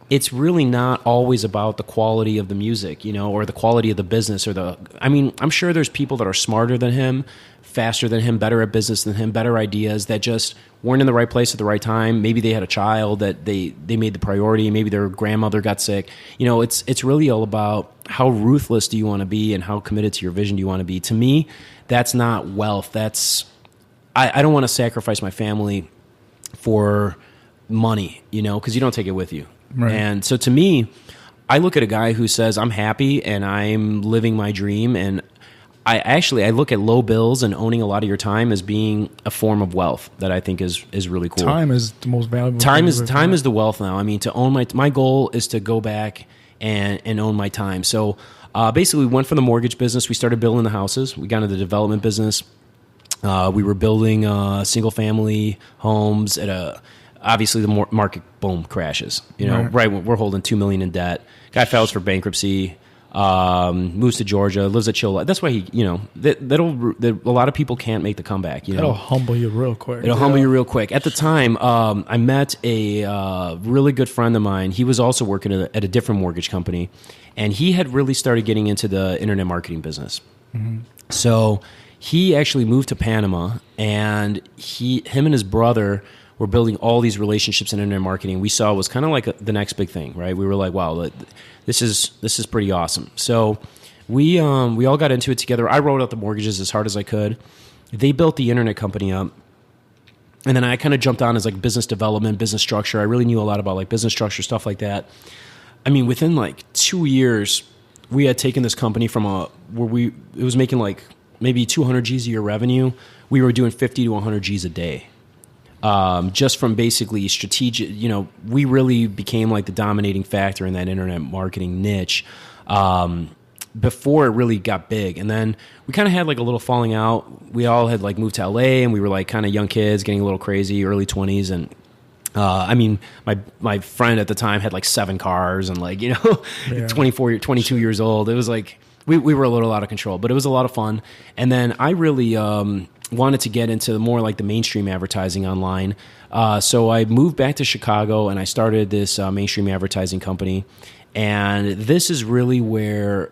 Speaker 3: It's really not always about the quality of the music, or the quality of the business I'm sure there's people that are smarter than him, faster than him, better at business than him, better ideas that just weren't in the right place at the right time. Maybe they had a child that they made the priority. Maybe their grandmother got sick. It's really all about how ruthless do you want to be and how committed to your vision do you want to be. To me, that's not wealth. I don't want to sacrifice my family for money, because you don't take it with you.
Speaker 2: Right.
Speaker 3: And so to me, I look at a guy who says, I'm happy and I'm living my dream. And I look at low bills and owning a lot of your time as being a form of wealth that I think is really cool.
Speaker 2: Time is the most valuable.
Speaker 3: Time is the wealth now. To own my goal is to go back and own my time. So basically we went from the mortgage business. We started building the houses. We got into the development business. We were building single family homes obviously the market boom crashes, right when we're holding $2 million in debt. Guy files for bankruptcy, moves to Georgia, lives a chill life. That's why a lot of people can't make the comeback.
Speaker 2: It'll humble you real quick.
Speaker 3: Humble you real quick. At the time, I met a really good friend of mine. He was also working at a different mortgage company, and he had really started getting into the internet marketing business. Mm-hmm. So he actually moved to Panama, and him and his brother We're building all these relationships in internet marketing. We saw it was kind of like the next big thing, right? We were like, wow, this is pretty awesome. So we all got into it together. I wrote out the mortgages as hard as I could. They built the internet company up. And then I kind of jumped on as like business development, business structure. I really knew a lot about like business structure, stuff like that. I mean, within like 2 years, we had taken this company from it was making like maybe 200 G's a year revenue. We were doing 50 to 100 G's a day. Just from basically strategic, we really became like the dominating factor in that internet marketing niche. Before it really got big. And then we kind of had like a little falling out. We all had like moved to LA and we were like kind of young kids getting a little crazy, early 20s. And I mean, my friend at the time had like 7 cars and like, 22 years old. It was like, we were a little out of control, but it was a lot of fun. And then I really wanted to get into more like the mainstream advertising online. So I moved back to Chicago and I started this mainstream advertising company. And this is really where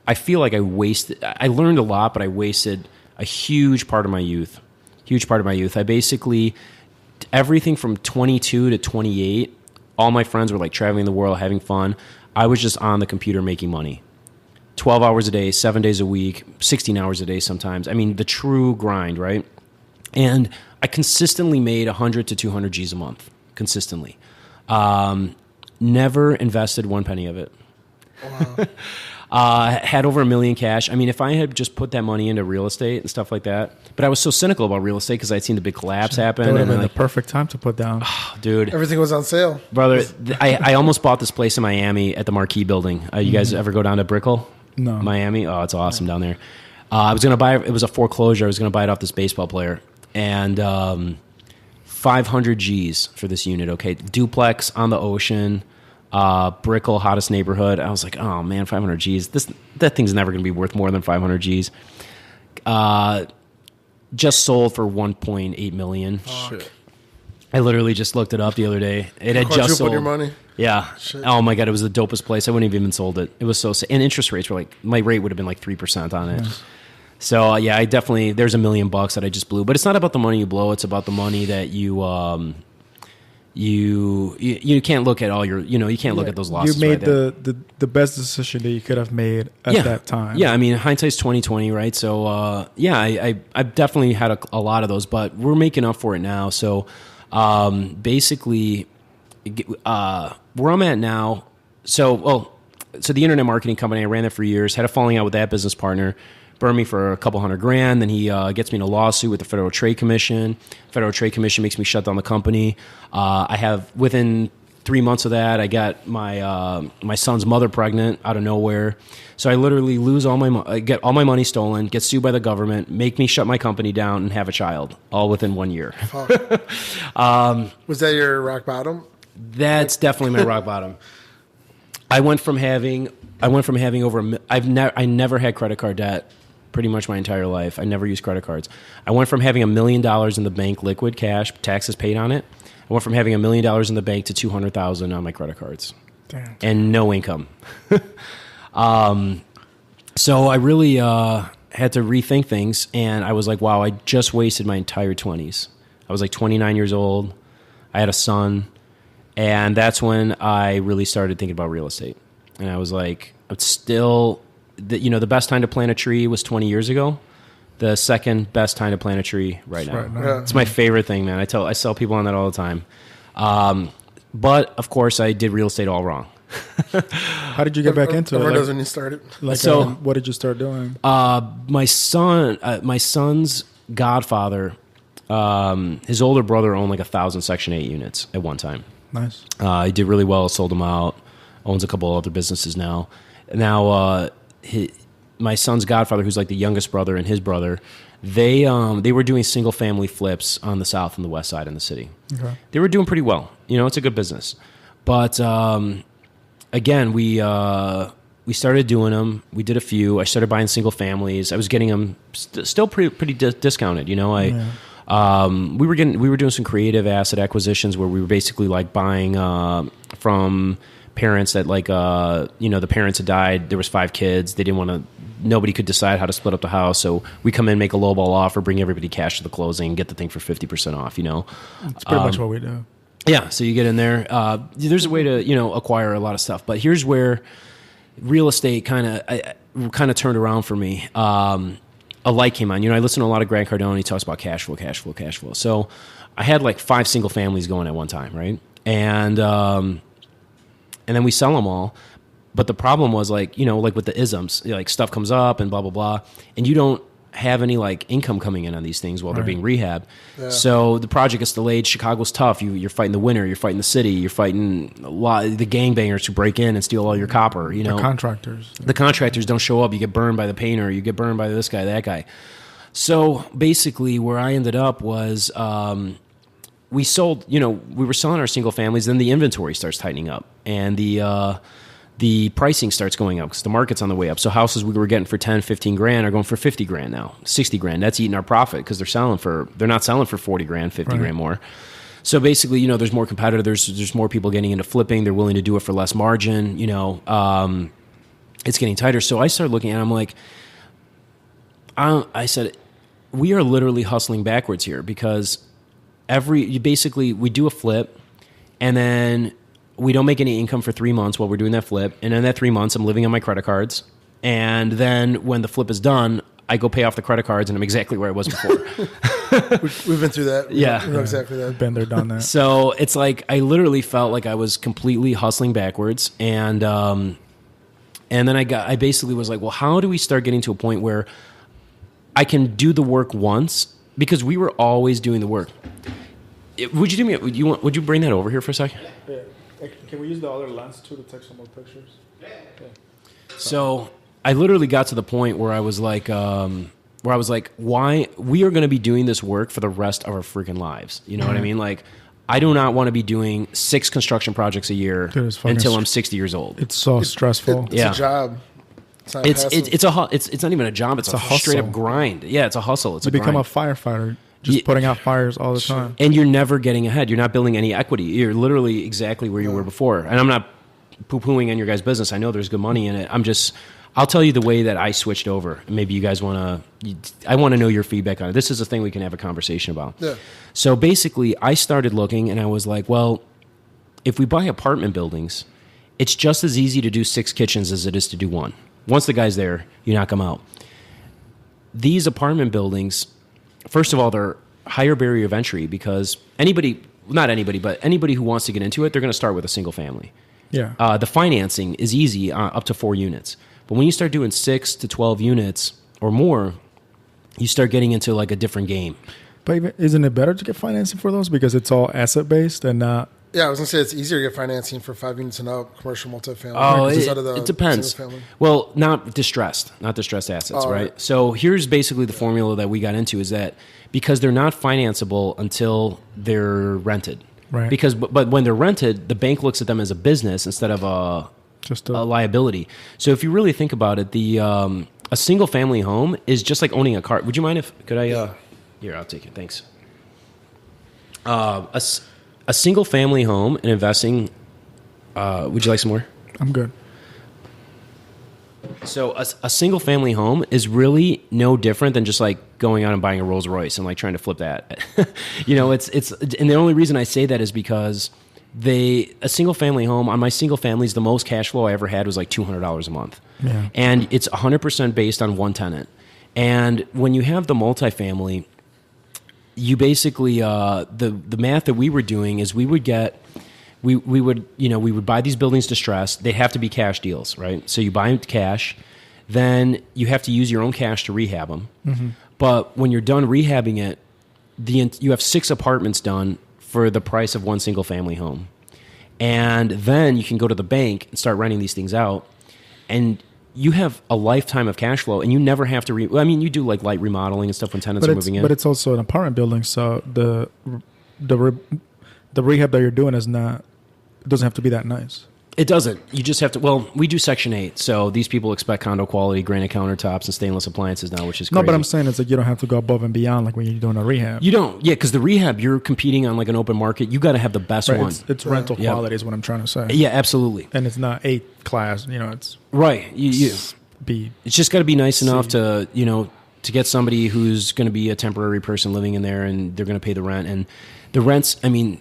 Speaker 3: I feel like I learned a lot, but I wasted a huge part of my youth. I basically, everything from 22 to 28, all my friends were like traveling the world, having fun. I was just on the computer making money. 12 hours a day, 7 days a week, 16 hours a day sometimes. I mean, the true grind, right? And I consistently made 100 to 200 G's a month, consistently. Never invested one penny of it.
Speaker 1: Wow.
Speaker 3: Had over $1 million cash. I mean, if I had just put that money into real estate and stuff like that, but I was so cynical about real estate because I'd seen the big collapse happen.
Speaker 2: That would have
Speaker 3: and
Speaker 2: been the perfect time to put down.
Speaker 3: Oh, dude.
Speaker 1: Everything was on sale.
Speaker 3: Brother, I almost bought this place in Miami at the Marquee building. You guys ever go down to Brickell?
Speaker 2: No.
Speaker 3: Miami? Oh, it's awesome down there. I was going to buy it. It was a foreclosure. I was going to buy it off this baseball player. And 500 G's for this unit, okay? Duplex on the ocean. Brickell, hottest neighborhood. I was like, oh man, 500 G's. That thing's never going to be worth more than 500 G's. Just sold for 1.8 million.
Speaker 1: Shit.
Speaker 3: I literally just looked it up the other day. It had just sold.
Speaker 1: Your money.
Speaker 3: Yeah.
Speaker 1: Shit.
Speaker 3: Oh my God, it was the dopest place. I wouldn't have even sold it. It was so and interest rates were like, my rate would have been like 3% on it.
Speaker 2: Nice.
Speaker 3: So yeah, I definitely, there's $1 million that I just blew. But it's not about the money you blow. It's about the money that you can't look at all your, you can't look at those losses.
Speaker 2: You made
Speaker 3: right
Speaker 2: the best decision that you could have made at that time.
Speaker 3: Yeah, I mean, hindsight's 20/20, right? So I've definitely had a lot of those, but we're making up for it now. So basically, where I'm at now. So the internet marketing company, I ran that for years. Had a falling out with that business partner. Burned me for a couple $100,000. Then he gets me in a lawsuit with the Federal Trade Commission. Federal Trade Commission makes me shut down the company. I have, within 3 months of that, I got my son's mother pregnant out of nowhere. So I literally lose get all my money stolen, get sued by the government, make me shut my company down, and have a child, all within 1 year.
Speaker 1: Was that your rock bottom?
Speaker 3: That's definitely my rock bottom. I went from having over. I never had credit card debt. Pretty much my entire life. I never used credit cards. I went from having $1 million in the bank, liquid cash, taxes paid on it. I went from having $1 million in the bank to $200,000 on my credit cards.
Speaker 2: Damn.
Speaker 3: And no income. So I really had to rethink things, and I was like, wow, I just wasted my entire 20s. I was like 29 years old. I had a son, and that's when I really started thinking about real estate. And I was like, it's still... the best time to plant a tree was 20 years ago. The second best time to plant a tree right now.
Speaker 1: Yeah.
Speaker 3: It's my favorite thing, man. I sell people on that all the time. But of course, I did real estate all wrong.
Speaker 2: How did you get back into it?
Speaker 1: Everyone knows when you started.
Speaker 2: What did you start doing?
Speaker 3: My son's godfather, his older brother owned like 1,000 Section 8 units at one time.
Speaker 2: Nice.
Speaker 3: He did really well, sold them out, owns a couple of other businesses now. Now, my son's godfather, who's like the youngest brother, and his brother, they were doing single family flips on the south and the west side in the city.
Speaker 2: Okay.
Speaker 3: They were doing pretty well. It's a good business. But again, we started doing them. We did a few. I started buying single families. I was getting them still pretty discounted. We were doing some creative asset acquisitions where we were basically like buying from parents that like, the parents had died. There was 5 kids. They didn't want to, nobody could decide how to split up the house. So we come in, make a lowball offer, bring everybody cash to the closing, get the thing for 50% off,
Speaker 2: It's pretty much what we do.
Speaker 3: Yeah. So you get in there, there's a way to, acquire a lot of stuff, but here's where real estate kind of turned around for me. A light came on. I listen to a lot of Grant Cardone. He talks about cash flow. So I had like 5 single families going at one time, right? And then we sell them all. But the problem was like with the isms, like stuff comes up and blah, blah, blah. And you don't have any like income coming in on these things while they're being rehabbed. Yeah. So the project gets delayed. Chicago's tough. You're fighting the winter. You're fighting the city. You're fighting a lot the gangbangers who break in and steal all your copper. The
Speaker 2: contractors.
Speaker 3: The contractors don't show up. You get burned by the painter. You get burned by this guy, that guy. So basically, where I ended up was we sold. We were selling our single families. Then the inventory starts tightening up, and the pricing starts going up because the market's on the way up. So houses we were getting for 10, 15 grand are going for 50 grand now, 60 grand. That's eating our profit because they're not selling for 40 grand, 50 grand more. So basically, there's more competitors. There's more people getting into flipping. They're willing to do it for less margin. It's getting tighter. So I started looking at it. I'm like, I said, we are literally hustling backwards here because we do a flip and then we don't make any income for 3 months while we're doing that flip. And in that 3 months, I'm living on my credit cards. And then when the flip is done, I go pay off the credit cards and I'm exactly where I was before.
Speaker 1: We've been through that.
Speaker 3: Yeah.
Speaker 1: We know exactly that.
Speaker 2: Been there, done that.
Speaker 3: So it's like I literally felt like I was completely hustling backwards. And then I basically was like, well, how do we start getting to a point where I can do the work once? Because we were always doing the work. Would you bring that over here for a second?
Speaker 2: Yeah. Can we use the other lens too to take some more pictures? Yeah.
Speaker 3: So I literally got to the point where I was like, why we are going to be doing this work for the rest of our freaking lives? You know what I mean? Like, I do not want to be doing 6 construction projects a year until I'm 60 years old.
Speaker 2: It's so stressful.
Speaker 1: It's a job. It's not
Speaker 3: it's not even a job. It's a straight up grind. Yeah, it's a hustle. It's
Speaker 2: you become a firefighter. Just putting out fires all the time.
Speaker 3: And you're never getting ahead. You're not building any equity. You're literally exactly where you were before. And I'm not poo-pooing on your guys' business. I know there's good money in it. I'll tell you the way that I switched over. Maybe you guys I want to know your feedback on it. This is a thing we can have a conversation about. Yeah. So basically, I started looking and I was like, well, if we buy apartment buildings, it's just as easy to do 6 kitchens as it is to do 1. Once the guy's there, you knock him out. These apartment buildings, first of all, they're higher barrier of entry because not anybody, but anybody who wants to get into it, they're going to start with a single family.
Speaker 2: Yeah.
Speaker 3: The financing is easy up to 4 units. But when you start doing 6 to 12 units or more, you start getting into like a different game.
Speaker 2: But isn't it better to get financing for those because it's all asset-based and not...
Speaker 1: Yeah, I was going to say it's easier to get financing for 5 units and up, commercial multifamily.
Speaker 3: Oh, it depends. Well, not distressed assets, right? So here's basically the formula that we got into is that because they're not financeable until they're rented.
Speaker 2: Right.
Speaker 3: But when they're rented, the bank looks at them as a business instead of a liability. So if you really think about it, a single family home is just like owning a car. Would you mind Here, I'll take it. Thanks. A single family home and investing, would you like some more?
Speaker 2: I'm good.
Speaker 3: So a single family home is really no different than just like going out and buying a Rolls Royce and like trying to flip that. And the only reason I say that is because a single family home on my single families, the most cash flow I ever had was like $200 a month. Yeah. And it's 100% based on one tenant. And when you have the multifamily, you basically the math that we were doing is we would buy these buildings distressed. They have to be cash deals, right? So you buy them cash, then you have to use your own cash to rehab them. Mm-hmm. But when you're done rehabbing it, you have 6 apartments done for the price of one single family home, and then you can go to the bank and start renting these things out, and you have a lifetime of cash flow, and you never have to you do like light remodeling and stuff when tenants are moving in.
Speaker 2: But it's also an apartment building, so the rehab that you're doing doesn't have to be that nice.
Speaker 3: It doesn't. You just have to. Well, we do Section 8, so these people expect condo quality, granite countertops, and stainless appliances now, which is crazy.
Speaker 2: No, but I'm saying it's like you don't have to go above and beyond like when you're doing a rehab.
Speaker 3: You don't. Yeah, because the rehab, you're competing on like an open market. You got to have the best one.
Speaker 2: It's rental quality is what I'm trying to say.
Speaker 3: Yeah, absolutely.
Speaker 2: And it's not A class. It's
Speaker 3: right. It's just got to be nice enough to to get somebody who's going to be a temporary person living in there, and they're going to pay the rent. And the rents, I mean,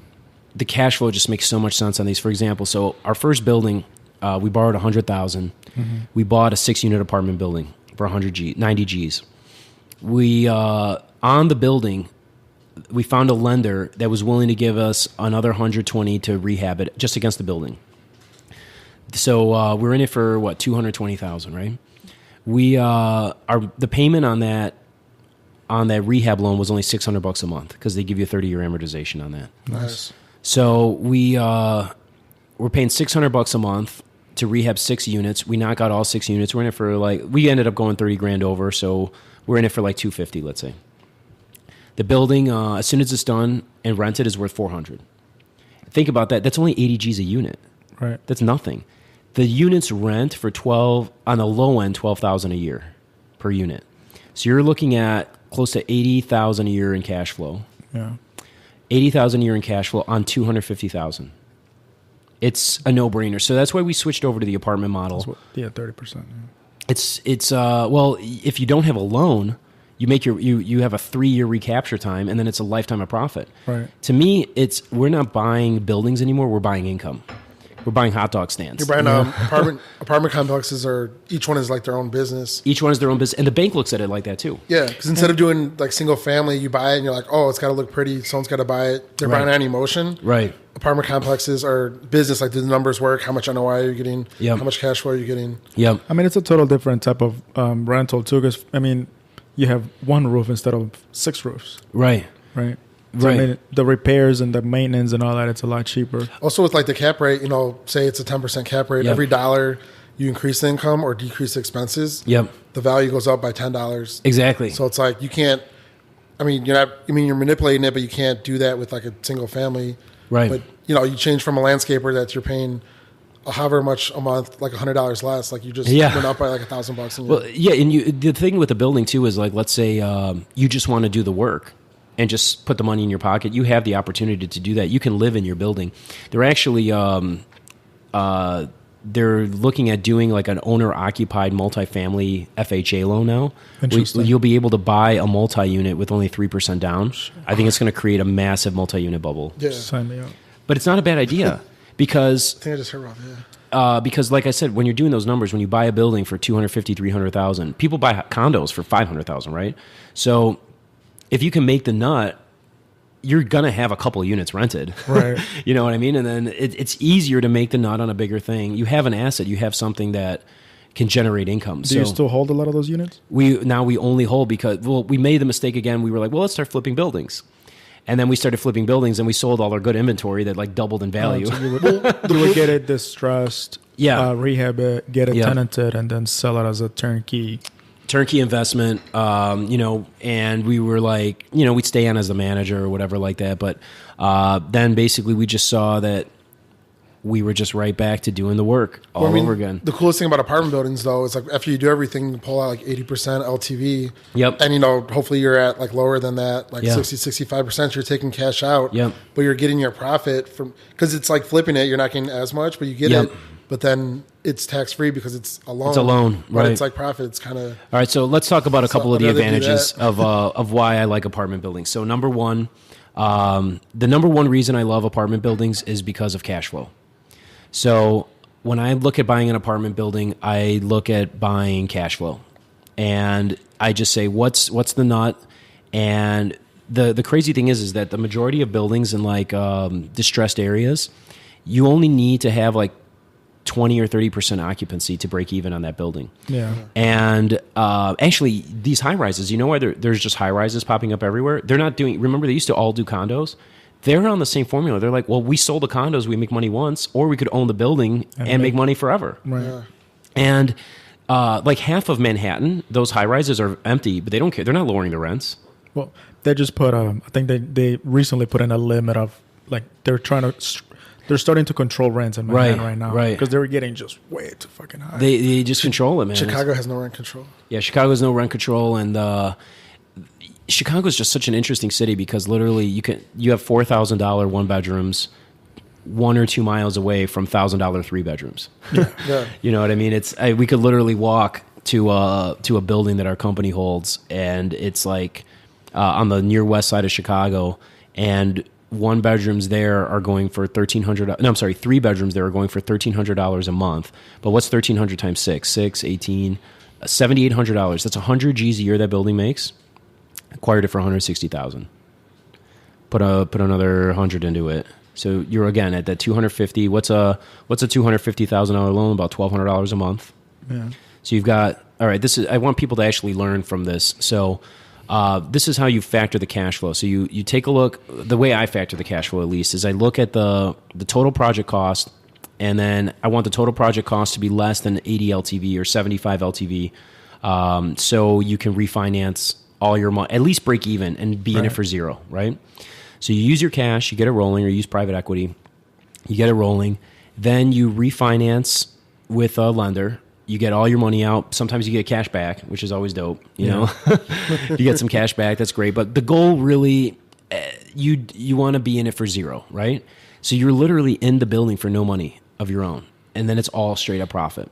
Speaker 3: the cash flow just makes so much sense on these. For example, so our first building, we borrowed $100,000. Mm-hmm. We bought a 6-unit apartment building for 90 G's. We on the building, we found a lender that was willing to give us another 120 to rehab it just against the building. So we're in it for what, $220,000, right? The payment on that rehab loan was only $600 a month because they give you a 30-year amortization on that.
Speaker 1: Nice.
Speaker 3: So we're paying $600 a month to rehab 6 units. We knock out all 6 units. We're in it for we ended up going $30,000 over, so we're in it for like $250,000, let's say. The building, as soon as it's done and rented, is worth $400,000. Think about that. That's only 80 G's a unit.
Speaker 2: Right.
Speaker 3: That's nothing. The units rent for on the low end, $12,000 a year per unit. So you're looking at close to $80,000 a year in cash flow.
Speaker 2: Yeah.
Speaker 3: $80,000 a year in cash flow on $250,000. It's a no-brainer. So that's why we switched over to the apartment model.
Speaker 2: 30%. Yeah.
Speaker 3: It's well, if you don't have a loan, you make you have a 3-year recapture time, and then it's a lifetime of profit.
Speaker 2: Right.
Speaker 3: To me, we're not buying buildings anymore. We're buying income. We're buying hot dog stands.
Speaker 1: You're buying apartment complexes, each one is like their own business.
Speaker 3: Each one is their own business, and the bank looks at it like that too.
Speaker 1: Yeah, because instead of doing like single family, you buy it and you're like, oh, it's got to look pretty. Someone's got to buy it. They're buying it on emotion.
Speaker 3: Right.
Speaker 1: Apartment complexes are business. Like, do the numbers work? How much NOI are you getting?
Speaker 3: Yep.
Speaker 1: How much cash flow are you getting?
Speaker 3: Yep.
Speaker 2: I mean, it's a total different type of rental too. Because you have one roof instead of 6 roofs.
Speaker 3: Right.
Speaker 2: Right. So,
Speaker 3: right.
Speaker 2: The repairs and the maintenance and all that, it's a lot cheaper.
Speaker 1: Also, with like the cap rate, say it's a 10% cap rate. Yep. Every dollar you increase the income or decrease the expenses,
Speaker 3: yep,
Speaker 1: the value goes up by $10.
Speaker 3: Exactly.
Speaker 1: So it's like you can't. You're manipulating it, but you can't do that with like a single family.
Speaker 3: Right.
Speaker 1: But you change from a landscaper that you're paying however much a month, like $100 less. Like you just went up by like $1,000.
Speaker 3: Well, yeah, and the thing with the building too is like, let's say you just want to do the work and just put the money in your pocket. You have the opportunity to do that. You can live in your building. They're actually they're looking at doing like an owner-occupied multifamily FHA loan now.
Speaker 2: Interesting.
Speaker 3: You'll be able to buy a multi-unit with only 3% down. I think it's going to create a massive multi-unit bubble.
Speaker 1: Yeah.
Speaker 2: Sign me up.
Speaker 3: But it's not a bad idea because
Speaker 1: I think I just heard about it.
Speaker 3: Because like I said, when you're doing those numbers, when you buy a building for $250,000, $300,000, people buy condos for $500,000, right? So if you can make the nut, you're going to have a couple of units rented.
Speaker 2: Right.
Speaker 3: You know what I mean? And then it's easier to make the nut on a bigger thing. You have an asset. You have something that can generate income.
Speaker 2: Do you still hold a lot of those units?
Speaker 3: We only hold because, we made the mistake again. We were like, let's start flipping buildings. And then we started flipping buildings and we sold all our good inventory that like doubled in value.
Speaker 2: So you would get it distressed, rehab it, get it tenanted, and then sell it as a turnkey
Speaker 3: investment, and we were like, we'd stay on as the manager or whatever like that. But then basically we just saw that we were just right back to doing the work over again.
Speaker 1: The coolest thing about apartment buildings, though, is like after you do everything, you pull out like 80% LTV.
Speaker 3: Yep.
Speaker 1: And, hopefully you're at like lower than that, like 60, 65%. You're taking cash out.
Speaker 3: Yep.
Speaker 1: But you're getting your profit from, because it's like flipping it. You're not getting as much, but you get it. But then it's tax-free because it's a loan.
Speaker 3: It's a loan, right.
Speaker 1: But it's like profit. It's kind of...
Speaker 3: All right, so let's talk about a couple of the advantages of why I like apartment buildings. So number one, the number one reason I love apartment buildings is because of cash flow. So when I look at buying an apartment building, I look at buying cash flow. And I just say, what's the nut? And the crazy thing is that the majority of buildings in like distressed areas, you only need to have like 20 or 30% occupancy to break even on that building.
Speaker 2: Yeah.
Speaker 3: And actually, these high rises, why there's just high rises popping up everywhere? They're not doing, remember they used to all do condos? They're on the same formula. They're like, we sold the condos, we make money once, or we could own the building and make money forever.
Speaker 2: Right. Yeah.
Speaker 3: And like half of Manhattan, those high rises are empty, but they don't care. They're not lowering the rents.
Speaker 2: Well, they just put, I think they recently put in a limit of, like, they're trying to They're starting to control rents in Manhattan right now.
Speaker 3: Right.
Speaker 2: Because they were getting just way too fucking high.
Speaker 3: They just control it, man.
Speaker 1: Chicago has no rent control.
Speaker 3: Yeah, Chicago has no rent control, and Chicago is just such an interesting city because literally you have $4,000 one bedrooms 1 or 2 miles away from $1,000 3 bedrooms.
Speaker 1: Yeah.
Speaker 3: You know what I mean? We could literally walk to a building that our company holds, and it's like on the near west side of Chicago, and 1 bedrooms there are going for $1,300. No, I'm sorry, 3 bedrooms there are going for $1,300 a month. But what's 1,300 times 6? 18, $7,800. That's 100 G's a year that building makes. Acquired it for $160,000. Put another 100 into it. So you're again at that 250. What's a $250,000 loan? About $1,200 a month.
Speaker 2: Yeah.
Speaker 3: So you've got, all right, I want people to actually learn from this. So this is how you factor the cash flow. So you take a look, the way I factor the cash flow at least is I look at the total project cost, and then I want the total project cost to be less than 80 LTV or 75 LTV. So you can refinance all your money, at least break even and be in it for zero, right? So you use your cash, you get it rolling, or you use private equity, you get it rolling. Then you refinance with a lender. You get all your money out. Sometimes you get cash back, which is always dope. You know, you get some cash back. That's great. But the goal really, you want to be in it for zero, right? So you're literally in the building for no money of your own, and then it's all straight up profit.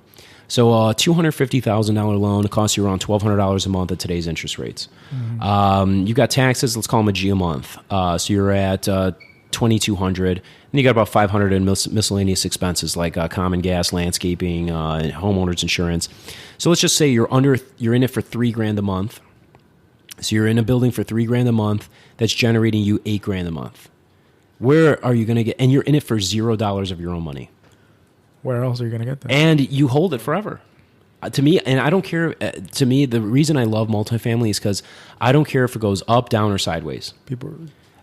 Speaker 3: So a $250,000 loan costs you around $1,200 a month at today's interest rates. Mm-hmm. You got taxes. Let's call them a G a month. So you're at $2,200, and you got about $500 in miscellaneous expenses like common gas, landscaping, homeowners insurance. So let's just say you're in it for $3,000 a month. So you're in a building for $3,000 a month that's generating you $8,000 a month. Where are you going to get? And you're in it for $0 of your own money.
Speaker 2: Where else are you going to get that?
Speaker 3: And you hold it forever. To me, and I don't care. To me, the reason I love multifamily is because I don't care if it goes up, down, or sideways.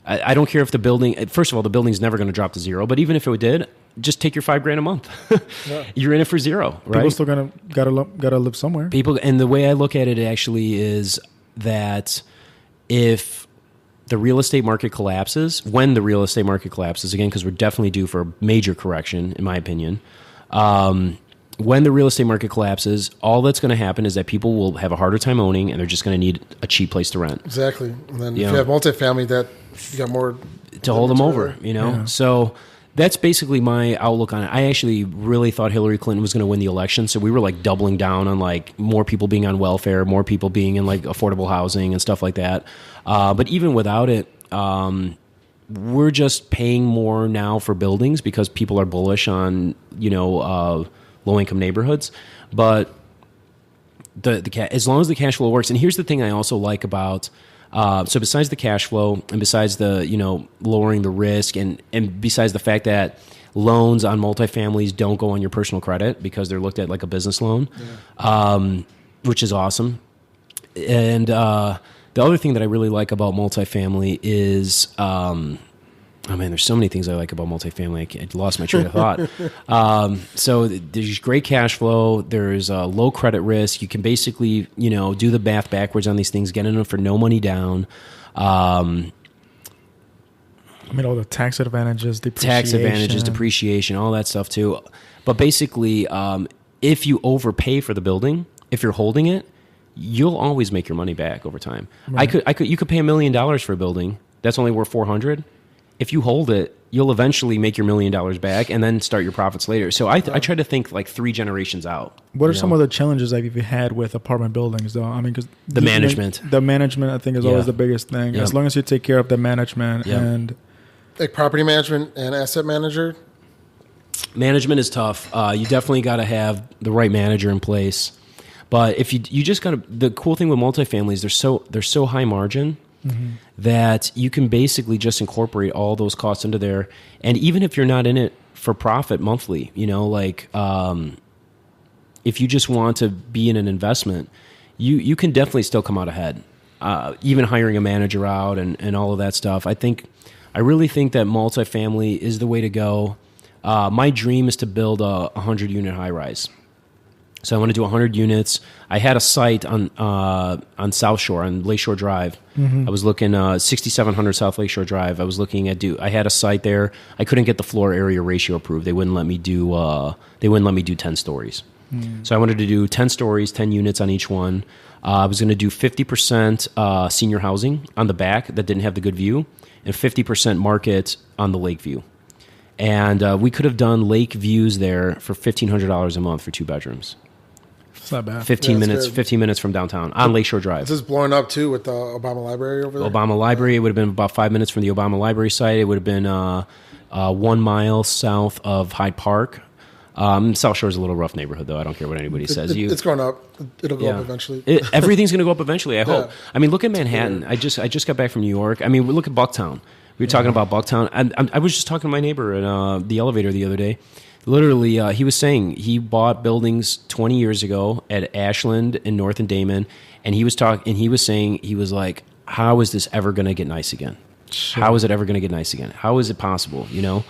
Speaker 3: I don't care if the building. First of all, the building's never going to drop to zero. But even if it did, just take your $5,000 a month. You're in it for zero, right?
Speaker 2: People still gotta live somewhere.
Speaker 3: People, and the way I look at it actually is that if the real estate market collapses, when the real estate market collapses again, because we're definitely due for a major correction, in my opinion. When the real estate market collapses, all that's going to happen is that people will have a harder time owning, and they're just going to need a cheap place to rent.
Speaker 1: Exactly. And then if you have multifamily, that you got more
Speaker 3: to hold them over, you know? Yeah. So that's basically my outlook on it. I actually really thought Hillary Clinton was going to win the election. So we were like doubling down on like more people being on welfare, more people being in like affordable housing and stuff like that. But even without it, we're just paying more now for buildings because people are bullish on, low-income neighborhoods. But as long as the cash flow works, and here's the thing I also like about, so besides the cash flow and besides the, lowering the risk and besides the fact that loans on multifamilies don't go on your personal credit because they're looked at like a business loan, which is awesome. And the other thing that I really like about multifamily is, there's so many things I like about multifamily. I lost my train of thought. So there's great cash flow. There's low credit risk. You can basically, do the math backwards on these things, get in them for no money down. All
Speaker 2: the tax advantages,
Speaker 3: depreciation, all that stuff too. But basically, if you overpay for the building, if you're holding it, you'll always make your money back over time. Right. You could pay $1 million for a building that's only worth $400,000. If you hold it, you'll eventually make your $1 million back and then start your profits later. So I try to think like 3 generations out.
Speaker 2: What are some of the challenges that you've had with apartment buildings, though? Because
Speaker 3: the management.
Speaker 2: The management, I think, is always the biggest thing. As long as you take care of the management and
Speaker 1: like property management and asset manager.
Speaker 3: Management is tough. You definitely got to have the right manager in place. But if you just got to, the cool thing with multifamilies, they're so high margin. Mm-hmm. That you can basically just incorporate all those costs into there. And even if you're not in it for profit monthly, if you just want to be in an investment, you can definitely still come out ahead. Even hiring a manager out and all of that stuff. I really think that multifamily is the way to go. My dream is to build a 100-unit high-rise. So I want to do 100 units. I had a site on South Shore, on Lakeshore Drive. I was looking 6700 South Lakeshore Drive. I was looking at I had a site there. I couldn't get the floor area ratio approved. They wouldn't let me do 10 stories. So I wanted to do 10 stories, 10 units on each one. I was going to do 50% senior housing on the back that didn't have the good view, and 50% market on the lake view. And we could have done lake views there for $1,500 a month for 2 bedrooms.
Speaker 2: It's not bad.
Speaker 3: 15 minutes from downtown on Lakeshore Drive.
Speaker 1: This is blowing up too with the Obama Library over there.
Speaker 3: Obama Library, it would have been about 5 minutes from the Obama Library site. It would have been 1 mile south of Hyde Park. South Shore is a little rough neighborhood, though. I don't care what anybody says.
Speaker 1: It's going up. It'll go up eventually.
Speaker 3: Everything's going to go up eventually, I hope. I mean, look at Manhattan. I just got back from New York. I mean, look at Bucktown. We were talking about Bucktown. I was just talking to my neighbor in the elevator the other day. Literally, he was saying he bought buildings 20 years ago at Ashland and North and Damon, and he was saying, he was like, how is this ever going to get nice again? Sure. How is it ever going to get nice again? How is it possible? You know,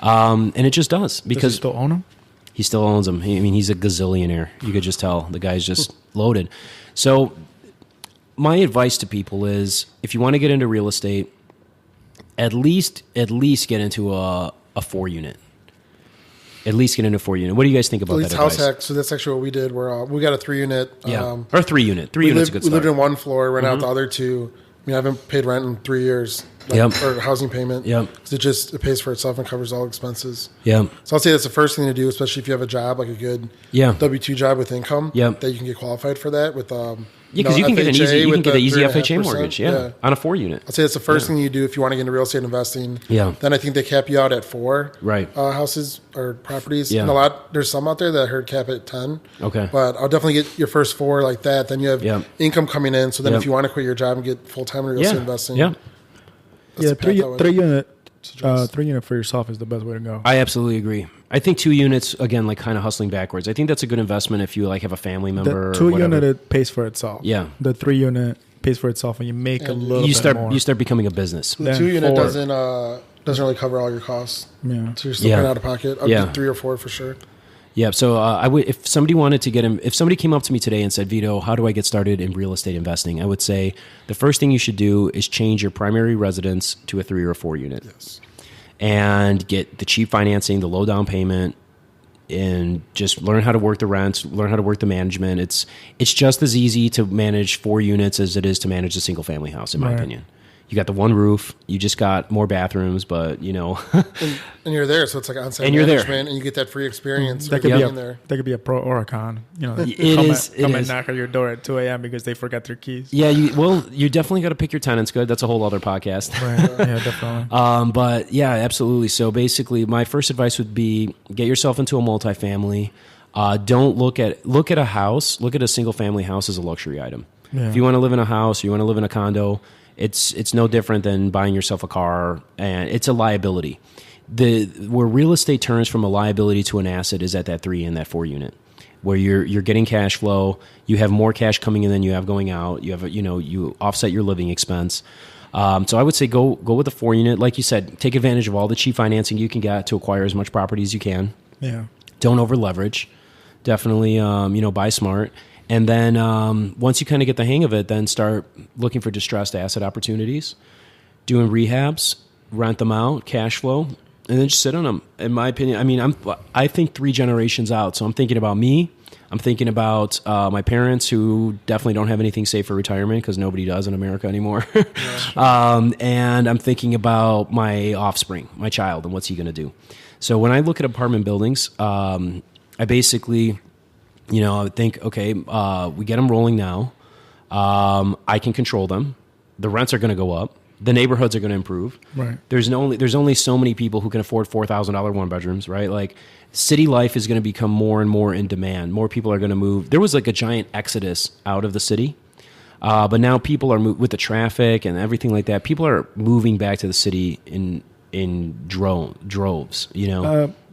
Speaker 3: and it just does, because
Speaker 2: does he still own them?
Speaker 3: He still owns them. I mean, he's a gazillionaire. You could just tell the guy's just loaded. So, my advice to people is, if you want to get into real estate, at least get into a 4-unit. At least get into a 4-unit. What do you guys think about that
Speaker 1: house
Speaker 3: advice?
Speaker 1: hack. So that's actually what we did. Where we got a 3-unit.
Speaker 3: Or 3-unit. 3 units is a good start.
Speaker 1: We lived in one floor, rent out the other 2. I mean, I haven't paid rent in 3 years. Or housing payment. Because it pays for itself and covers all expenses. So I'll say that's the first thing to do, especially if you have a job, like a good W-2 job with income, that you can get qualified for that with
Speaker 3: because you can get an easy FHA mortgage, on a 4-unit.
Speaker 1: I'd say that's the first thing you do if you want to get into real estate investing. Then I think they cap you out at 4 houses or properties. And there's some out there that I heard cap at 10.
Speaker 3: Okay.
Speaker 1: But I'll definitely get your first 4 like that. Then you have income coming in. So then if you want to quit your job and get full-time in real estate investing.
Speaker 2: 3-unit for yourself is the best way to go.
Speaker 3: I absolutely agree. I think 2 units, again, like kind of hustling backwards. I think that's a good investment if you like have a family member.
Speaker 2: The 2-unit, it pays for itself. The 3-unit pays for itself, and you make a little bit more.
Speaker 3: You start becoming a business.
Speaker 1: The 2-unit doesn't really cover all your costs. So you're still paying out of pocket. I'd do 3 or 4 for sure. So I would, if somebody wanted to get him, if somebody came up to me today and said, Vito, how do I get started in real estate investing? I would say the first thing you should do is change your primary residence to a 3 or 4 unit. And get the cheap financing, the low down payment, and just learn how to work the rents, learn how to work the management. It's just as easy to manage 4 units as it is to manage a single family house, in my opinion. You got the one roof. You just got more bathrooms, but you know, and you're there, so it's like on-site
Speaker 3: and
Speaker 1: management, and you get that free experience.
Speaker 2: That could be there. That could be a pro or a con. You know, come and knock on your door at 2 a.m. because they forgot their keys.
Speaker 3: You definitely got to pick your tenants good. That's a whole other podcast.
Speaker 2: Definitely.
Speaker 3: But yeah, absolutely. So basically, my first advice would be get yourself into a multifamily. Don't look at a house. Look at a single family house as a luxury item. If you want to live in a house, or you want to live in a condo. It's no different than buying yourself a car, and it's a liability. Where real estate turns from a liability to an asset is at that 3 and that 4 unit, where you're getting cash flow. You have more cash coming in than you have going out. You have you offset your living expense. So I would say go with the 4 unit. Like you said, take advantage of all the cheap financing you can get to acquire as much property as you can. Don't over leverage. Definitely buy smart. And then once you kind of get the hang of it, then start looking for distressed asset opportunities, doing rehabs, rent them out, cash flow, and then just sit on them. In my opinion, I mean, I think 3 generations out. So I'm thinking about me. I'm thinking about my parents who definitely don't have anything safe for retirement because nobody does in America anymore. And I'm thinking about my offspring, my child, and what's he going to do. So when I look at apartment buildings, I basically... I would think, okay, we get them rolling now. I can control them. The rents are going to go up. The neighborhoods are going to improve. There's only so many people who can afford $4,000 1-bedrooms, right? Like city life is going to become more and more in demand. More people are going to move. There was like a giant exodus out of the city. But now people are with the traffic and everything like that. People are moving back to the city in droves,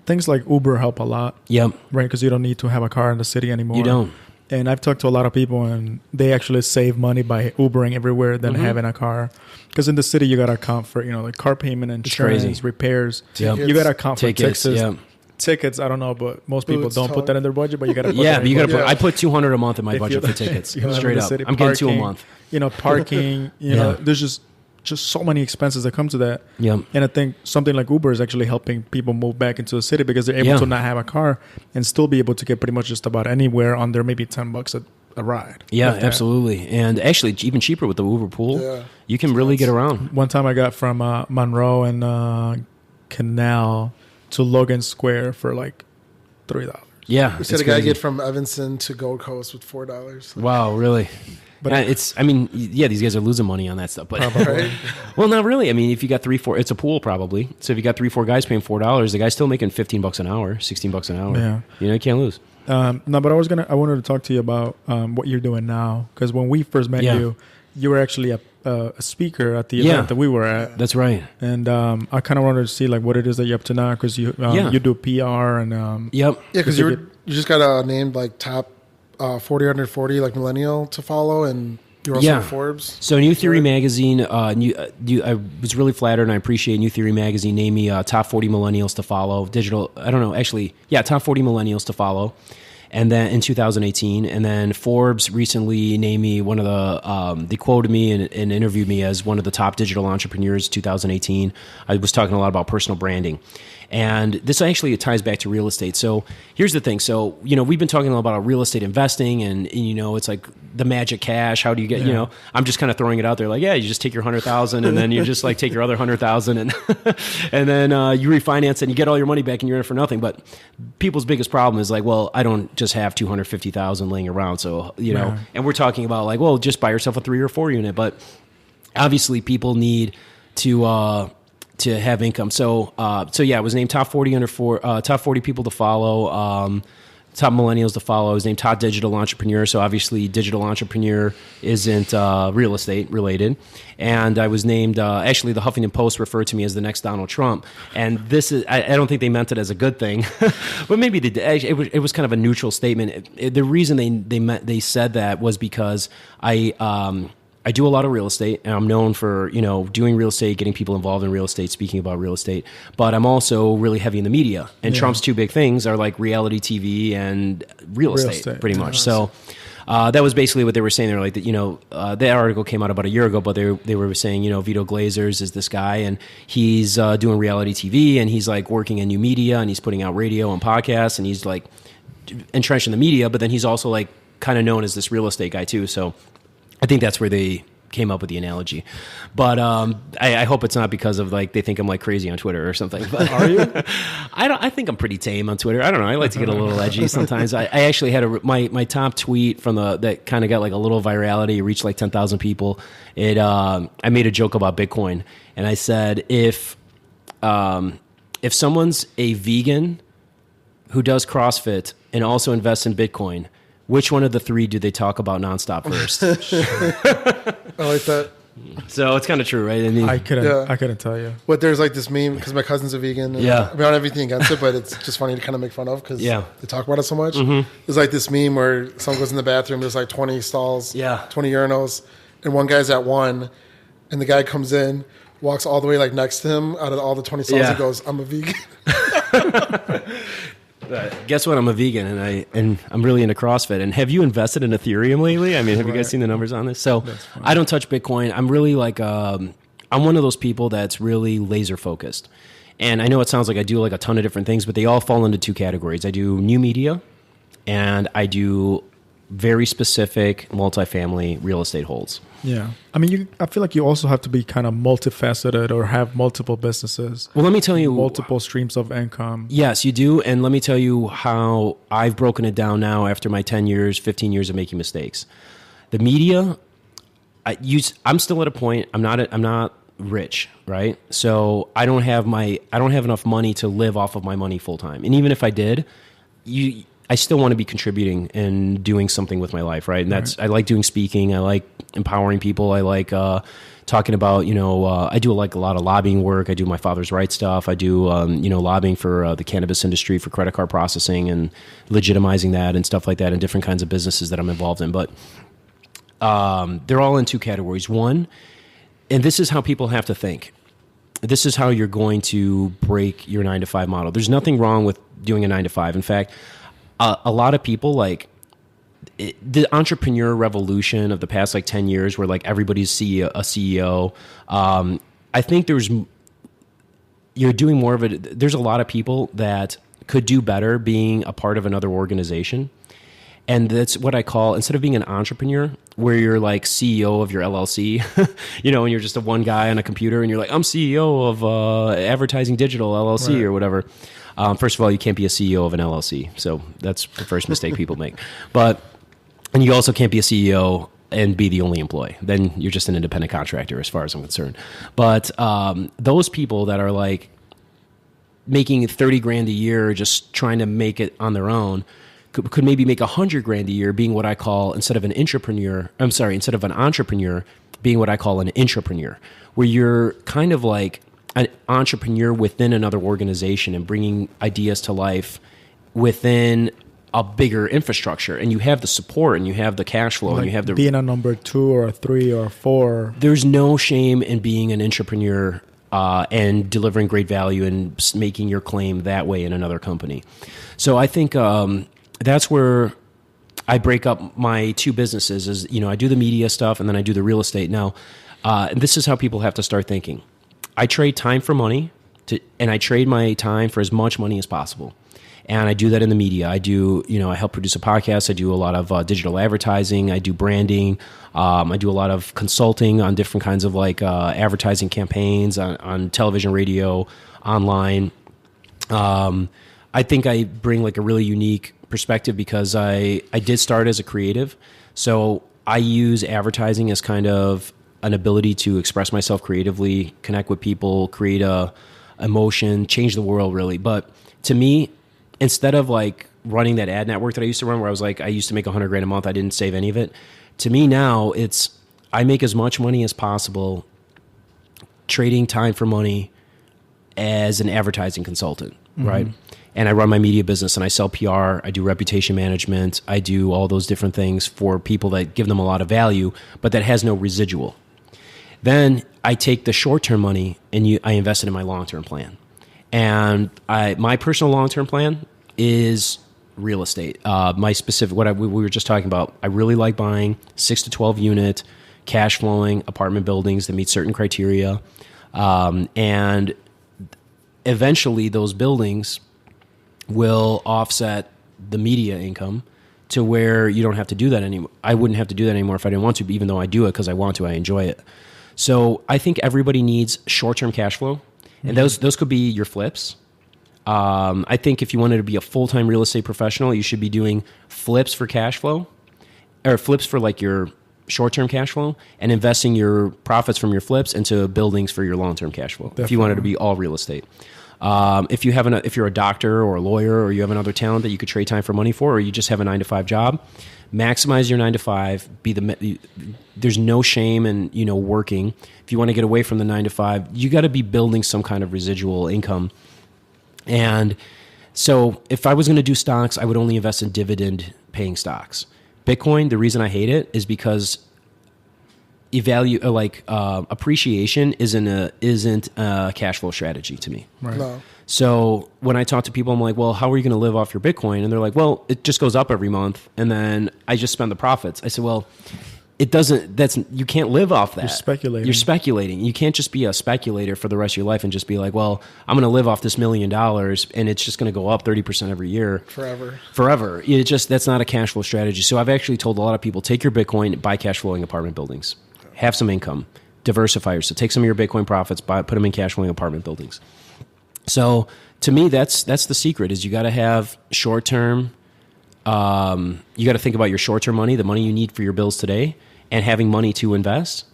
Speaker 2: Things like Uber help a lot. Right, because you don't need to have a car in the city anymore.
Speaker 3: You don't.
Speaker 2: And I've talked to a lot of people, and they actually save money by Ubering everywhere than having a car. Because in the city, you got to account for, like car payment, insurance, repairs. You got to account for tickets, I don't know, but most people
Speaker 1: Boots,
Speaker 2: don't put that in their budget, but you got to put
Speaker 3: Yeah,
Speaker 2: that
Speaker 3: but you
Speaker 2: in
Speaker 3: got to
Speaker 2: your
Speaker 3: put. I put $200 a month in my budget for tickets. Straight up, I'm getting 2 a month.
Speaker 2: Parking. There's just so many expenses that come to that.
Speaker 3: Yeah.
Speaker 2: And I think something like Uber is actually helping people move back into the city because they're able to not have a car and still be able to get pretty much just about anywhere under maybe $10 a ride.
Speaker 3: Yeah, absolutely. And actually, even cheaper with the Uber pool. Yeah. You can really get around.
Speaker 2: One time I got from Monroe and Canal to Logan Square for like $3.
Speaker 3: Yeah.
Speaker 1: We said a guy get from Evanston to Gold Coast with $4.
Speaker 3: Wow, really? But these guys are losing money on that stuff. But
Speaker 1: right?
Speaker 3: Well, not really. I mean, if you got 3-4, it's a pool probably. So if you got 3-4 guys paying $4, the guy's still making $15 an hour, $16 an hour. Yeah, you can't lose.
Speaker 2: No, but I wanted to talk to you about what you're doing now, because when we first met you were actually a speaker at the event that we were at.
Speaker 3: That's right.
Speaker 2: And I kind of wanted to see like what it is that you're up to now, because you do PR and
Speaker 1: because you just got named like top 40 under 40 like millennial to follow, and you're also in Forbes.
Speaker 3: So New Theory magazine, I was really flattered, and I appreciate New Theory magazine named me top 40 millennials to follow. Top 40 millennials to follow. And then in 2018, and then Forbes recently named me one of the, they quoted me and interviewed me as one of the top digital entrepreneurs 2018. I was talking a lot about personal branding. And this actually ties back to real estate. So here's the thing. So, we've been talking a lot about real estate investing and it's like the magic cash. How do you get, I'm just kind of throwing it out there like, you just take your 100,000 and then you just like take your other 100,000 and then you refinance and you get all your money back and you're in it for nothing. But people's biggest problem is like, well, I don't just have 250,000 laying around. So, and we're talking about like, well, just buy yourself a 3 or 4 unit. But obviously people need to have income. So I was named top 40 top 40 people to follow, top millennials to follow. I was named top digital entrepreneur. So obviously digital entrepreneur isn't real estate related. And I was named, actually the Huffington Post referred to me as the next Donald Trump. And this is, I don't think they meant it as a good thing, but maybe they did. It was kind of a neutral statement. The reason they said that was because I do a lot of real estate, and I'm known for, doing real estate, getting people involved in real estate, speaking about real estate. But I'm also really heavy in the media. And Trump's two big things are like reality TV and real estate, pretty much. So that was basically what they were saying. They were like, that article came out about a year ago, but they were saying, Vito Glazers is this guy, and he's doing reality TV, and he's like working in new media, and he's putting out radio and podcasts, and he's like entrenched in the media, but then he's also like kind of known as this real estate guy too. So I think that's where they came up with the analogy, but I hope it's not because of like they think I'm like crazy on Twitter or something. But are you? I think I'm pretty tame on Twitter. I don't know. I like to get a little edgy sometimes. I actually had my top tweet from that kind of got like a little virality. It reached like 10,000 people. I made a joke about Bitcoin, and I said if someone's a vegan who does CrossFit and also invests in Bitcoin, which one of the three do they talk about nonstop first?
Speaker 1: I like that.
Speaker 3: So it's kind of true, right?
Speaker 2: I couldn't tell you.
Speaker 1: But there's like this meme, because my cousin's a vegan. And I don't have anything against it, but it's just funny to kind of make fun of because they talk about it so much. Mm-hmm. There's like this meme where someone goes in the bathroom, there's like 20 stalls, 20 urinals, and one guy's at one, and the guy comes in, walks all the way like next to him out of all the 20 stalls and goes, "I'm a vegan."
Speaker 3: Guess what? I'm a vegan, and I'm really into CrossFit. And have you invested in Ethereum lately? I mean, have you guys seen the numbers on this? So I don't touch Bitcoin. I'm really like I'm one of those people that's really laser focused. And I know it sounds like I do like a ton of different things, but they all fall into two categories. I do new media, and I do very specific multifamily real estate holds.
Speaker 2: Yeah. I mean, I feel like you also have to be kind of multifaceted or have multiple businesses.
Speaker 3: Well, let me tell you.
Speaker 2: Multiple streams of income.
Speaker 3: Yes, you do. And let me tell you how I've broken it down now after my 10 years, 15 years of making mistakes. The media, I'm still at a point, I'm not rich, right? So I don't have enough money to live off of my money full time. And even if I did, I still want to be contributing and doing something with my life, right? And I like doing speaking. I like empowering people. I like talking about, I do like a lot of lobbying work. I do my father's rights stuff. I do, lobbying for the cannabis industry for credit card processing and legitimizing that and stuff like that and different kinds of businesses that I'm involved in. But they're all in two categories. One, and this is how people have to think. this is how you're going to break your 9-to-5 model. There's nothing wrong with doing a 9-to-5. In fact, a lot of people the entrepreneur revolution of the past 10 years where everybody's a CEO. I think you're doing more of it. There's a lot of people that could do better being a part of another organization. And that's what I call, instead of being an entrepreneur, where you're CEO of your LLC, and you're just a one guy on a computer and you're I'm CEO of Advertising Digital LLC, right, or whatever. First of all, you can't be a CEO of an LLC. So that's the first mistake people make. And you also can't be a CEO and be the only employee. Then you're just an independent contractor as far as I'm concerned. But those people that are making $30,000 a year just trying to make it on their own could maybe make $100,000 a year being what I call, instead of an entrepreneur, being what I call an intrapreneur, where you're kind of like an entrepreneur within another organization and bringing ideas to life within a bigger infrastructure, and you have the support and you have the cash flow and you have the
Speaker 2: being a number 2 or 3 or 4.
Speaker 3: There's no shame in being an entrepreneur and delivering great value and making your claim that way in another company. So I think that's where I break up my two businesses. Is I do the media stuff and then I do the real estate. Now, and this is how people have to start thinking. I trade time for money, and I trade my time for as much money as possible. And I do that in the media. I do, I help produce a podcast. I do a lot of digital advertising. I do branding. I do a lot of consulting on different kinds of advertising campaigns on television, radio, online. I think I bring a really unique perspective because I did start as a creative. So I use advertising as kind of an ability to express myself creatively, connect with people, create a emotion, change the world really. But to me, instead of running that ad network that I used to run, where I was I used to make $100,000 a month, I didn't save any of it. To me now, I make as much money as possible trading time for money as an advertising consultant, mm-hmm. right? And I run my media business and I sell PR, I do reputation management, I do all those different things for people that give them a lot of value, but that has no residual. Then I take the short-term money and I invest it in my long-term plan. And my personal long-term plan is real estate. My specific, we were just talking about, I really like buying 6 to 12 unit, cash flowing apartment buildings that meet certain criteria. And eventually those buildings will offset the media income to where you don't have to do that anymore. I wouldn't have to do that anymore if I didn't want to, even though I do it because I want to, I enjoy it. So I think everybody needs short-term cash flow. And those could be your flips. I think if you wanted to be a full-time real estate professional, you should be doing flips for cash flow, or flips for your short-term cash flow, and investing your profits from your flips into buildings for your long-term cash flow. Definitely. If you wanted to be all real estate. If you're a doctor or a lawyer, or you have another talent that you could trade time for money for, or you just have a 9-to-5 job, maximize your 9-to-5. There's no shame in working. If you want to get away from the 9-to-5, you got to be building some kind of residual income. And so, if I was going to do stocks, I would only invest in dividend-paying stocks. Bitcoin, the reason I hate it is because appreciation isn't a cash flow strategy to me.
Speaker 2: Right.
Speaker 1: No.
Speaker 3: So when I talk to people, I'm like, well, how are you going to live off your Bitcoin? And they're like, well, it just goes up every month, and then I just spend the profits. I said, well, it doesn't. You can't live off that. You're speculating. You can't just be a speculator for the rest of your life and just be like, well, I'm going to live off this $1 million, and it's just going to go up 30% every year forever. That's not a cash flow strategy. So I've actually told a lot of people, take your Bitcoin, buy cash flowing apartment buildings, have some income, diversify yourself. Take some of your Bitcoin profits, put them in cash flowing apartment buildings. So to me, that's the secret. Is you got to have short term. You got to think about your short term money, the money you need for your bills today, and having money to invest.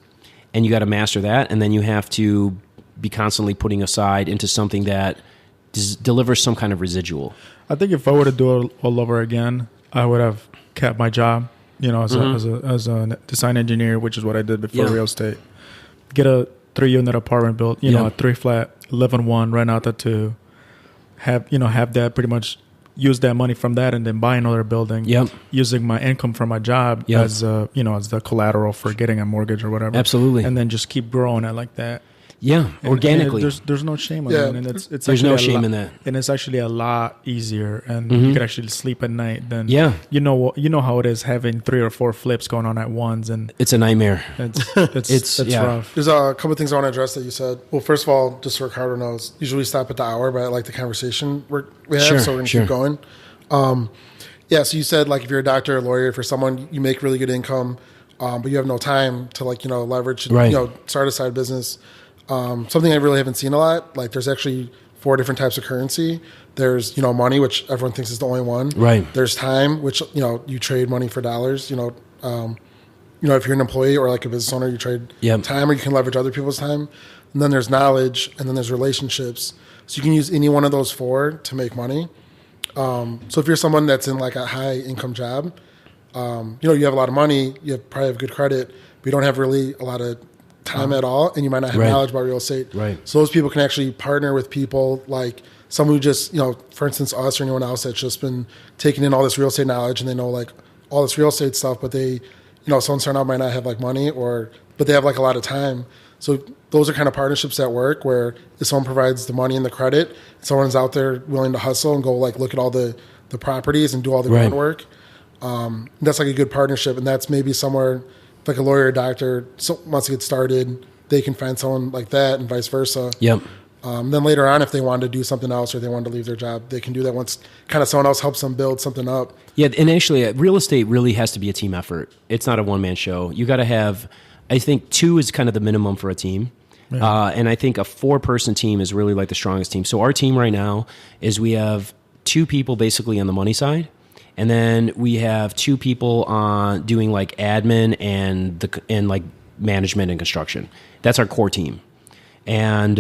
Speaker 3: And you got to master that. And then you have to be constantly putting aside into something that delivers some kind of residual.
Speaker 2: I think if I were to do it all over again, I would have kept my job. As a design engineer, which is what I did before real estate. Get a 3-unit apartment built, a 3-flat, live in one, rent out the 2. Have that, pretty much use that money from that, and then buy another building.
Speaker 3: Yep.
Speaker 2: Using my income from my job as as the collateral for getting a mortgage or whatever.
Speaker 3: Absolutely.
Speaker 2: And then just keep growing it like that.
Speaker 3: Yeah, organically.
Speaker 2: And there's no shame in it, and it's
Speaker 3: there's no shame in that,
Speaker 2: and it's actually a lot easier, and you can actually sleep at night. Than you know how it is having 3 or 4 flips going on at once, and
Speaker 3: it's a nightmare.
Speaker 2: It's rough.
Speaker 1: There's a couple of things I want to address that you said. Well, first of all, just so Ricardo knows, usually we stop at the hour, but I like the conversation we have, so we're gonna keep going. So you said like if you're a doctor or a lawyer, for someone you make really good income, but you have no time to leverage, start a side business. Something I really haven't seen a lot. Like there's actually 4 different types of currency. There's money, which everyone thinks is the only one.
Speaker 3: Right.
Speaker 1: There's time, which you trade money for dollars. If you're an employee or like a business owner, you trade time, or you can leverage other people's time. And then there's knowledge, and then there's relationships. So you can use any one of those 4 to make money. So if you're someone that's in like a high income job, you have a lot of money, you probably have good credit, but you don't have really a lot of time at all, and you might not have knowledge about real estate.
Speaker 3: Right.
Speaker 1: So those people can actually partner with people like someone who just, for instance, us or anyone else that's just been taking in all this real estate knowledge, and they know like all this real estate stuff, but they, someone starting out might not have like money, but they have like a lot of time. So those are kind of partnerships that work, where if someone provides the money and the credit, someone's out there willing to hustle and go like look at all the properties and do all the groundwork. That's like a good partnership, and that's maybe somewhere like a lawyer or doctor wants to get started, they can find someone like that, and vice versa.
Speaker 3: Yep.
Speaker 1: Then later on, if they wanted to do something else or they wanted to leave their job, they can do that once kind of someone else helps them build something up. Yeah,
Speaker 3: and actually, real estate really has to be a team effort. It's not a one-man show. You got to have, I think 2 is kind of the minimum for a team. Yeah. And I think a 4-person team is really like the strongest team. So our team right now is we have 2 people basically on the money side. And then we have 2 people on doing like admin and like management and construction. That's our core team. And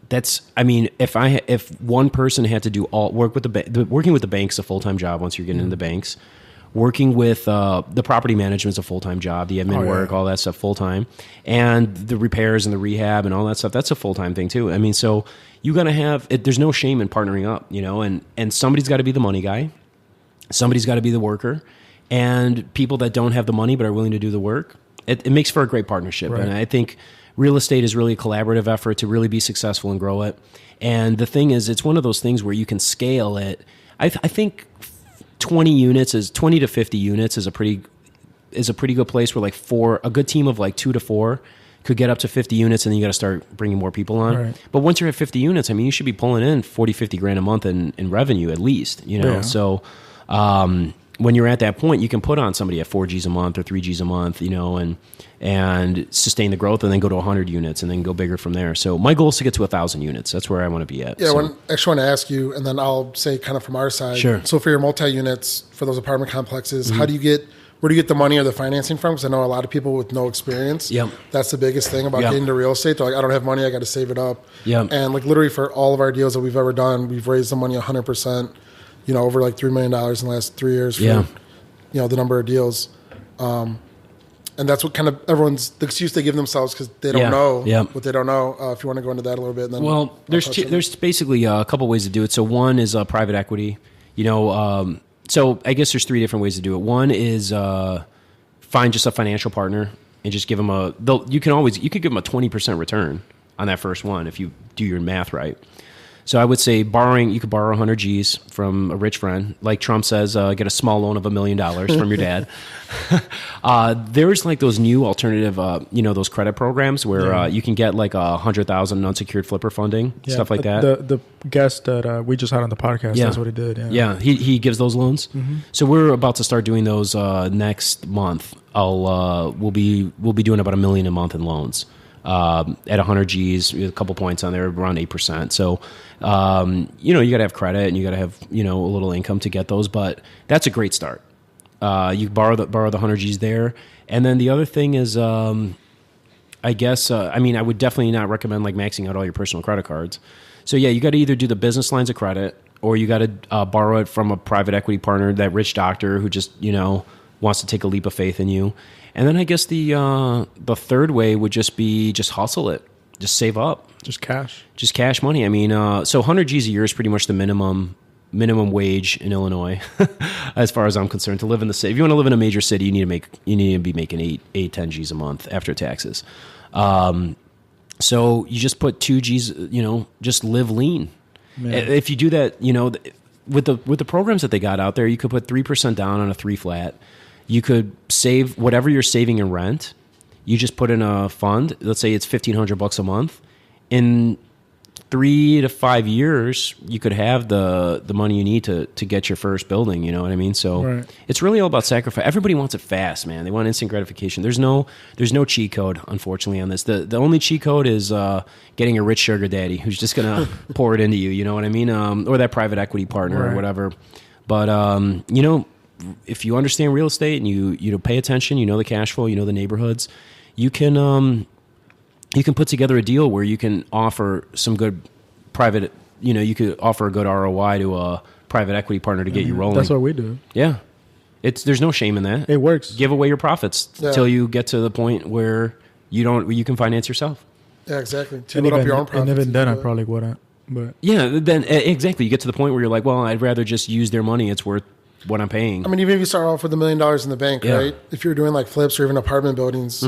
Speaker 3: if one person had to do working with the bank's a full-time job once you're getting into the banks. Working with the property management's a full-time job, the admin work, all that stuff full-time, and the repairs and the rehab and all that stuff, that's a full-time thing too. I mean, so you got to have there's no shame in partnering up, and somebody's got to be the money guy. Somebody's got to be the worker, and people that don't have the money but are willing to do the work, it makes for a great partnership. Right. And I think real estate is really a collaborative effort to really be successful and grow it. And the thing is, it's one of those things where you can scale it. I think 20 to 50 units is a pretty good place where like a good team of like 2 to 4 could get up to 50 units, and then you got to start bringing more people on. Right. But once you're at 50 units, I mean, you should be pulling in 40, 50 grand a month in revenue at least, Yeah. So, when you're at that point, you can put on somebody at 4 G's a month or 3 G's a month, and sustain the growth, and then go to 100 units and then go bigger from there. So my goal is to get to 1,000 units. That's where I want to be at.
Speaker 1: Yeah, I actually want to ask you, and then I'll say kind of from our side.
Speaker 3: Sure.
Speaker 1: So for your multi-units, for those apartment complexes, where do you get the money or the financing from? Because I know a lot of people with no experience.
Speaker 3: Yep.
Speaker 1: That's the biggest thing about getting into real estate. They're like, I don't have money, I got to save it up.
Speaker 3: Yep.
Speaker 1: And like literally for all of our deals that we've ever done, we've raised the money 100%, over like $3 million in the last 3 years for, the number of deals. And that's what kind of the excuse they give themselves, because they don't know what they don't know. If you want to go into that a little bit. And then
Speaker 3: there's basically a couple ways to do it. So one is private equity. So I guess there's 3 different ways to do it. One is find just a financial partner and just give them you could give them a 20% return on that first one if you do your math right. So I would say you could borrow 100 G's from a rich friend. Like Trump says, get a small loan of $1 million from your dad. There's like those new alternative, those credit programs where you can get like 100,000 unsecured flipper funding, stuff like that.
Speaker 2: The guest that we just had on the podcast, that's what he did.
Speaker 3: Yeah, he gives those loans. Mm-hmm. So we're about to start doing those next month. We'll be doing about $1 million a month in loans. At 100 G's, a couple points on there, around 8%. So, you got to have credit and you got to have, a little income to get those, but that's a great start. You borrow the 100 G's there. And then the other thing is, I guess, I would definitely not recommend like maxing out all your personal credit cards. So yeah, you got to either do the business lines of credit, or you got to borrow it from a private equity partner, that rich doctor who just, wants to take a leap of faith in you. And then I guess the third way would just be hustle it, just save up,
Speaker 2: just cash
Speaker 3: money. So 100 G's a year is pretty much the minimum wage in Illinois, as far as I'm concerned. To live in the city, if you want to live in a major city, you need to be making 10 G's a month after taxes. So you just put 2 G's, just live lean. Yeah. If you do that, with the programs that they got out there, you could put 3% down on a 3 flat. You could save whatever you're saving in rent. You just put in a fund. Let's say it's $1,500 a month. In 3 to 5 years, you could have the money you need to get your first building. You know what I mean? So It's really all about sacrifice. Everybody wants it fast, man. They want instant gratification. There's no cheat code, unfortunately, on this. The only cheat code is getting a rich sugar daddy who's just gonna pour it into you. You know what I mean? Or that private equity partner or whatever. But if you understand real estate and you pay attention, the cash flow, the neighborhoods, you can put together a deal where you can offer some good private, you could offer a good ROI to a private equity partner to get you rolling.
Speaker 2: That's what we do.
Speaker 3: Yeah. There's no shame in that.
Speaker 2: It works.
Speaker 3: Give away your profits till you get to the point where you can finance yourself.
Speaker 1: Yeah, exactly. To build up your own profits.
Speaker 2: And even then I probably wouldn't. But
Speaker 3: yeah, then exactly. You get to the point where you're like, well, I'd rather just use their money. It's worth what I'm paying.
Speaker 1: I mean, even if you start off with $1 million in the bank, right? If you're doing like flips or even apartment buildings,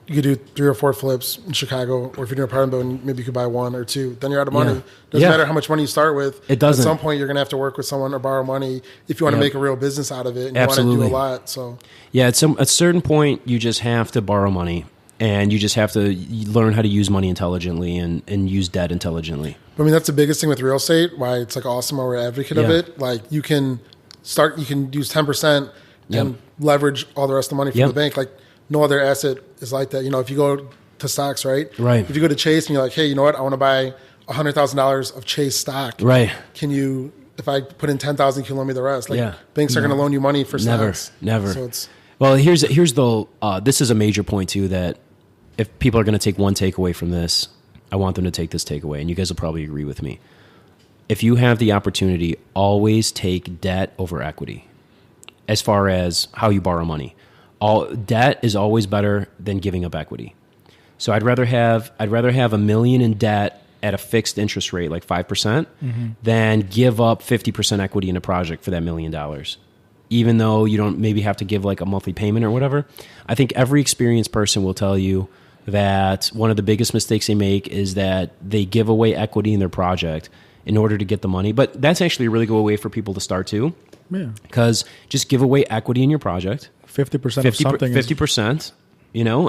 Speaker 1: you could do 3 or 4 flips in Chicago, or if you're doing an apartment building, maybe you could buy 1 or 2. Then you're out of money. Doesn't matter how much money you start with.
Speaker 3: It doesn't.
Speaker 1: At some point, you're going to have to work with someone or borrow money if you want to make a real business out of it. And you want to do a lot. So
Speaker 3: yeah, at a certain point, you just have to borrow money, and you just have to learn how to use money intelligently and use debt intelligently.
Speaker 1: I mean, that's the biggest thing with real estate. Why it's like awesome. We're an advocate of it. Like you can use 10% and leverage all the rest of the money from the bank. Like no other asset is like that. If you go to stocks, right?
Speaker 3: Right.
Speaker 1: If you go to Chase and you're like, hey, you know what? I want to buy $100,000 of Chase stock.
Speaker 3: Right.
Speaker 1: Can you, if I put in 10,000, can you loan me the rest? Like banks are going to loan you money for stocks.
Speaker 3: Never.
Speaker 1: So it's,
Speaker 3: well, here's this is a major point too, that if people are going to take one takeaway from this, I want them to take this takeaway, and you guys will probably agree with me. If you have the opportunity, always take debt over equity as far as how you borrow money. Debt is always better than giving up equity. So I'd rather have $1 million in debt at a fixed interest rate like 5% than give up 50% equity in a project for that $1 million. Even though you don't maybe have to give like a monthly payment or whatever. I think every experienced person will tell you that one of the biggest mistakes they make is that they give away equity in their project in order to get the money. But that's actually a really good way for people to start too. Yeah. Because just give away equity in your project.
Speaker 2: 50% of something.
Speaker 3: 50%,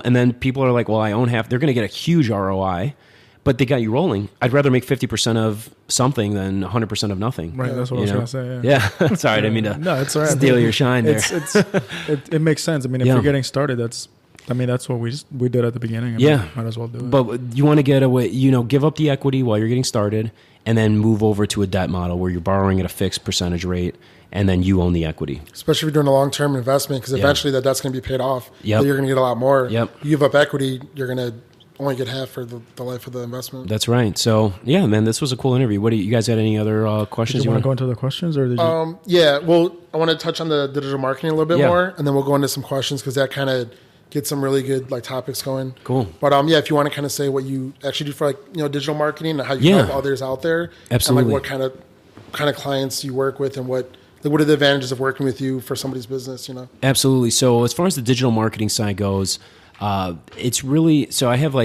Speaker 3: and then people are like, well, I own half. They're going to get a huge ROI, but they got you rolling. I'd rather make 50% of something than 100% of nothing.
Speaker 2: Right, that's what I was going to say.
Speaker 3: Yeah. Sorry, I didn't mean to
Speaker 2: it's all right.
Speaker 3: steal your shine there.
Speaker 2: It makes sense. I mean, if you're getting started, that's what we did at the beginning. Might as well do it.
Speaker 3: But you want to get away, give up the equity while you're getting started and then move over to a debt model where you're borrowing at a fixed percentage rate and then you own the equity.
Speaker 1: Especially if you're doing a long-term investment, because eventually that's going to be paid off.
Speaker 3: Yep.
Speaker 1: You're going to get a lot more.
Speaker 3: Yep.
Speaker 1: You give up equity, you're going to only get half for the life of the investment.
Speaker 3: That's right. So, yeah, man, this was a cool interview. What do you guys got any other questions?
Speaker 2: Did you want to go into the questions? Or did you?
Speaker 1: Yeah, well, I want to touch on the digital marketing a little bit more, and then we'll go into some questions because that kind of gets some really good topics going.
Speaker 3: Cool.
Speaker 1: But if you want to kind of say what you actually do for digital marketing and how you help others out there.
Speaker 3: Absolutely.
Speaker 1: And what kind of clients you work with and what are the advantages of working with you for somebody's business,
Speaker 3: Absolutely. So as far as the digital marketing side goes, it's really, so I have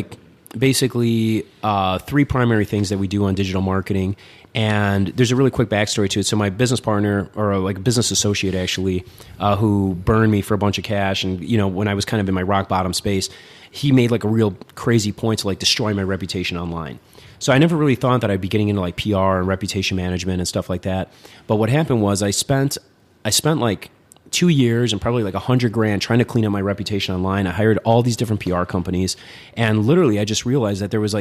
Speaker 3: basically 3 primary things that we do on digital marketing. And there's a really quick backstory to it. So my business partner, or a business associate actually, who burned me for a bunch of cash, and when I was kind of in my rock bottom space, he made a real crazy point to destroy my reputation online. So I never really thought that I'd be getting into PR and reputation management and stuff like that. But what happened was I spent 2 years and probably $100,000 trying to clean up my reputation online. I hired all these different PR companies, and literally I just realized that there was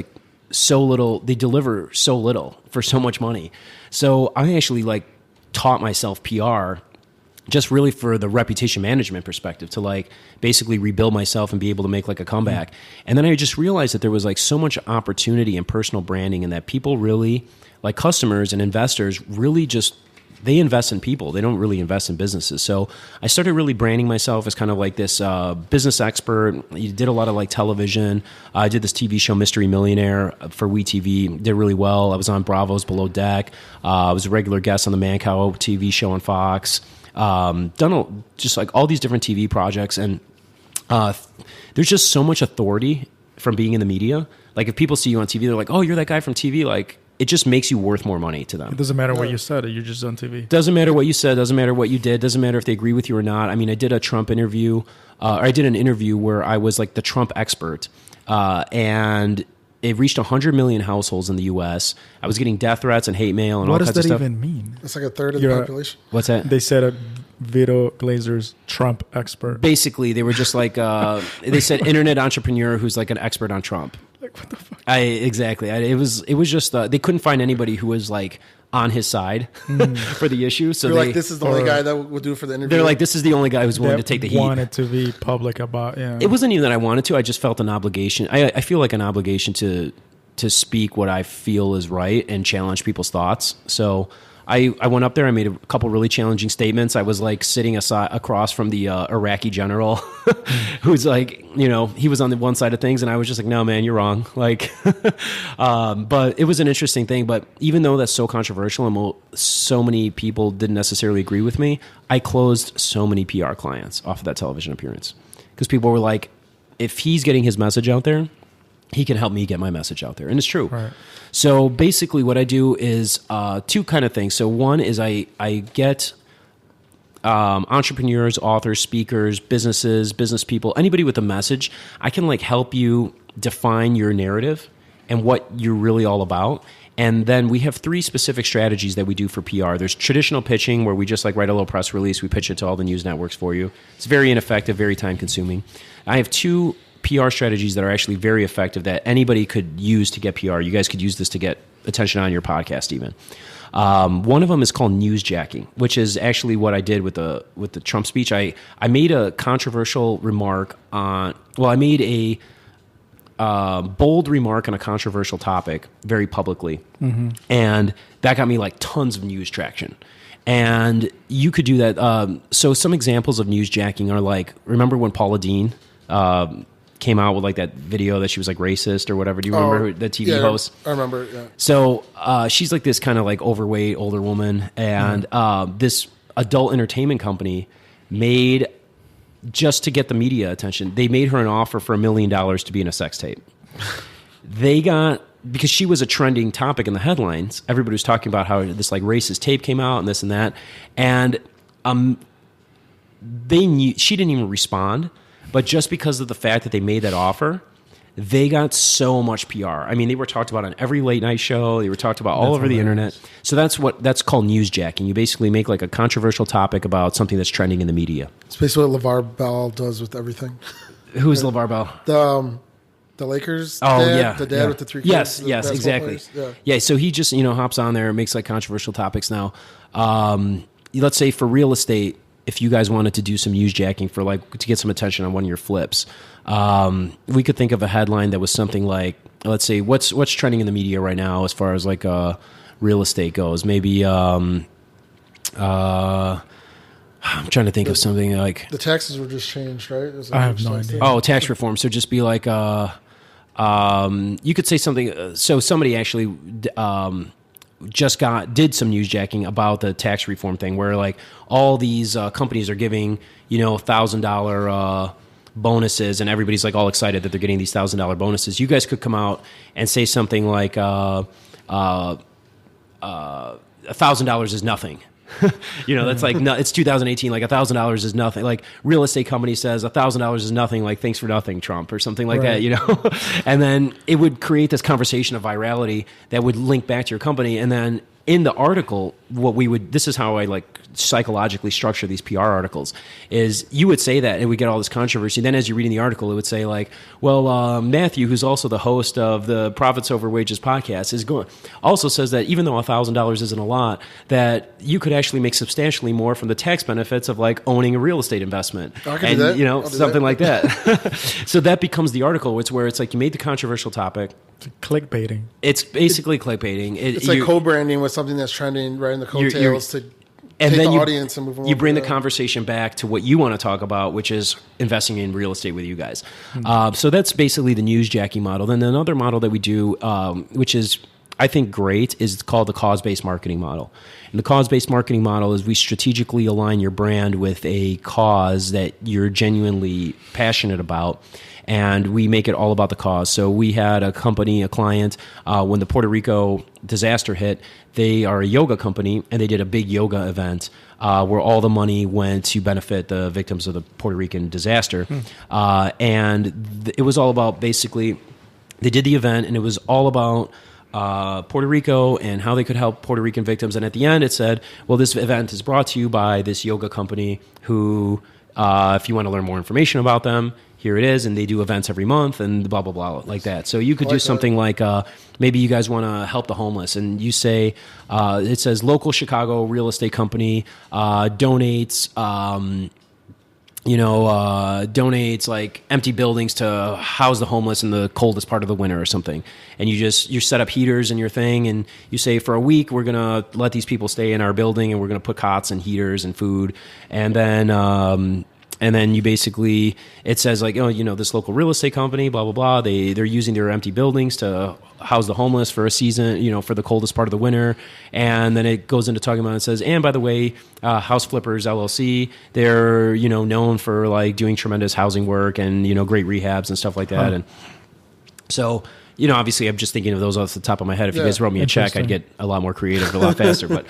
Speaker 3: so little, they deliver so little for so much money. So I actually taught myself PR just really for the reputation management perspective to basically rebuild myself and be able to make a comeback. And then I just realized that there was so much opportunity in personal branding, and that people really, customers and investors really just, they invest in people. They don't really invest in businesses. So I started really branding myself as kind of this business expert. I did a lot of television. I did this TV show, Mystery Millionaire, for WeTV. Did really well. I was on Bravo's Below Deck. I was a regular guest on the Mancow TV show on Fox. Done just all these different TV projects. And there's just so much authority from being in the media. Like if people see you on TV, they're like, oh, you're that guy from TV. Like it just makes you worth more money to them.
Speaker 2: It doesn't matter what you said. You're just on TV.
Speaker 3: Doesn't matter what you said. Doesn't matter what you did. Doesn't matter if they agree with you or not. I mean, I did a Trump interview. I did an interview where I was like the Trump expert. And it reached 100 million households in the U.S. I was getting death threats and hate mail and all kinds of stuff.
Speaker 2: What does that even mean?
Speaker 1: It's like a third of the population.
Speaker 3: What's that?
Speaker 2: They said a Vito Glazers Trump expert.
Speaker 3: Basically, they were just like, they said internet entrepreneur who's like an expert on Trump.
Speaker 2: Like, what the fuck?
Speaker 3: Exactly. It was just, they couldn't find anybody who was like on his side for the issue. So
Speaker 1: they're like, this is the only guy that would do it for the interview.
Speaker 3: They're like, this is the only guy who's willing to take the heat.
Speaker 2: Wanted to be public about, It
Speaker 3: wasn't even that I wanted to. I just felt an obligation. I feel like an obligation to speak what I feel is right and challenge people's thoughts. So I went up there. I made a couple really challenging statements. I was like sitting across from the Iraqi general who's like, he was on the one side of things. And I was just like, no, man, you're wrong. Like, but it was an interesting thing. But even though that's so controversial and so many people didn't necessarily agree with me, I closed so many PR clients off of that television appearance because people were like, if he's getting his message out there, he can help me get my message out there. And it's true.
Speaker 2: Right.
Speaker 3: So basically what I do is two kind of things. So one is I get entrepreneurs, authors, speakers, businesses, business people, anybody with a message. I can like help you define your narrative and what you're really all about. And then we have 3 specific strategies that we do for PR. There's traditional pitching where we just like write a little press release. We pitch it to all the news networks for you. It's very ineffective, very time consuming. I have 2 PR strategies that are actually very effective that anybody could use to get PR. You guys could use this to get attention on your podcast even. One of them is called newsjacking, which is actually what I did with the Trump speech. I made a controversial remark I made a bold remark on a controversial topic very publicly. Mm-hmm. And that got me like tons of news traction. And you could do that. So some examples of newsjacking are like, remember when Paula Deen came out with like that video that she was like racist or whatever. Do you remember the TV host?
Speaker 1: I remember. Yeah.
Speaker 3: So she's like this kind of like overweight older woman, and this adult entertainment company made, just to get the media attention, they made her an offer for $1 million to be in a sex tape. Because she was a trending topic in the headlines. Everybody was talking about how this like racist tape came out and this and that, and they knew she didn't even respond. But just because of the fact that they made that offer, they got so much PR. I mean, they were talked about on every late night show. They were talked about all over the internet. So that's called newsjacking. You basically make like a controversial topic about something that's trending in the media.
Speaker 1: It's basically what LeVar Bell does with everything.
Speaker 3: Who's LeVar Bell?
Speaker 1: The Lakers.
Speaker 3: Oh,
Speaker 1: dad,
Speaker 3: yeah.
Speaker 1: The dad with the 3 kids.
Speaker 3: Yes, exactly. Yeah, so he just hops on there and makes like controversial topics now. Let's say for real estate, if you guys wanted to do some newsjacking for like to get some attention on one of your flips, we could think of a headline that was something like, let's say, what's trending in the media right now as far as like real estate goes. Maybe I'm trying to think of something like
Speaker 1: the taxes were just changed, right?
Speaker 2: I have no idea.
Speaker 3: Oh, tax reform. So just be like, you could say something. So somebody actually did some newsjacking about the tax reform thing, where like all these companies are giving $1,000 bonuses, and everybody's like all excited that they're getting these $1,000 bonuses. You guys could come out and say something like $1,000 is nothing. That's like, no, it's 2018. Like $1,000 is nothing. Like real estate company says $1,000 is nothing. Like thanks for nothing, Trump, or something like that. And then it would create this conversation of virality that would link back to your company. And then in the article, this is how I like psychologically structure these PR articles, is you would say that and we get all this controversy. Then as you're reading the article, it would say like, well, Matthew, who's also the host of the Profits Over Wages podcast, also says that even though $1,000 isn't a lot, that you could actually make substantially more from the tax benefits of like owning a real estate investment.
Speaker 1: I can do that.
Speaker 3: Something like that. So that becomes the article. It's where it's like you made the controversial topic.
Speaker 2: Clickbaiting.
Speaker 3: It's basically clickbaiting.
Speaker 1: It's like co-branding with something that's trending right in the coattails to take the audience and move them.
Speaker 3: You bring the conversation back to what you want to talk about, which is investing in real estate with you guys. So that's basically the newsjacking model. Then another model that we do, which is I think great is called the cause-based marketing model. And the cause-based marketing model is we strategically align your brand with a cause that you're genuinely passionate about, and we make it all about the cause. So we had a client, when the Puerto Rico disaster hit, they are a yoga company, and they did a big yoga event where all the money went to benefit the victims of the Puerto Rican disaster. And it was all about, basically, they did the event, and it was all about Puerto Rico and how they could help Puerto Rican victims. And at the end, it said, well, this event is brought to you by this yoga company who, if you want to learn more information about them, here it is. And they do events every month and blah, blah, blah, like that. So you could do something like maybe you guys want to help the homeless. And you say, it says local Chicago real estate company donates like empty buildings to house the homeless in the coldest part of the winter or something. And you set up heaters in your thing, and you say, for a week, we're going to let these people stay in our building, and we're going to put cots and heaters and food. And then you basically, it says like, this local real estate company, blah, blah, blah. They're using their empty buildings to house the homeless for a season, for the coldest part of the winter. And then it goes into talking about, it says, and by the way, House Flippers LLC, they're, known for like doing tremendous housing work and, great rehabs and stuff like that. And so, obviously I'm just thinking of those off the top of my head. If you guys wrote me a check, I'd get a lot more creative, a lot faster. But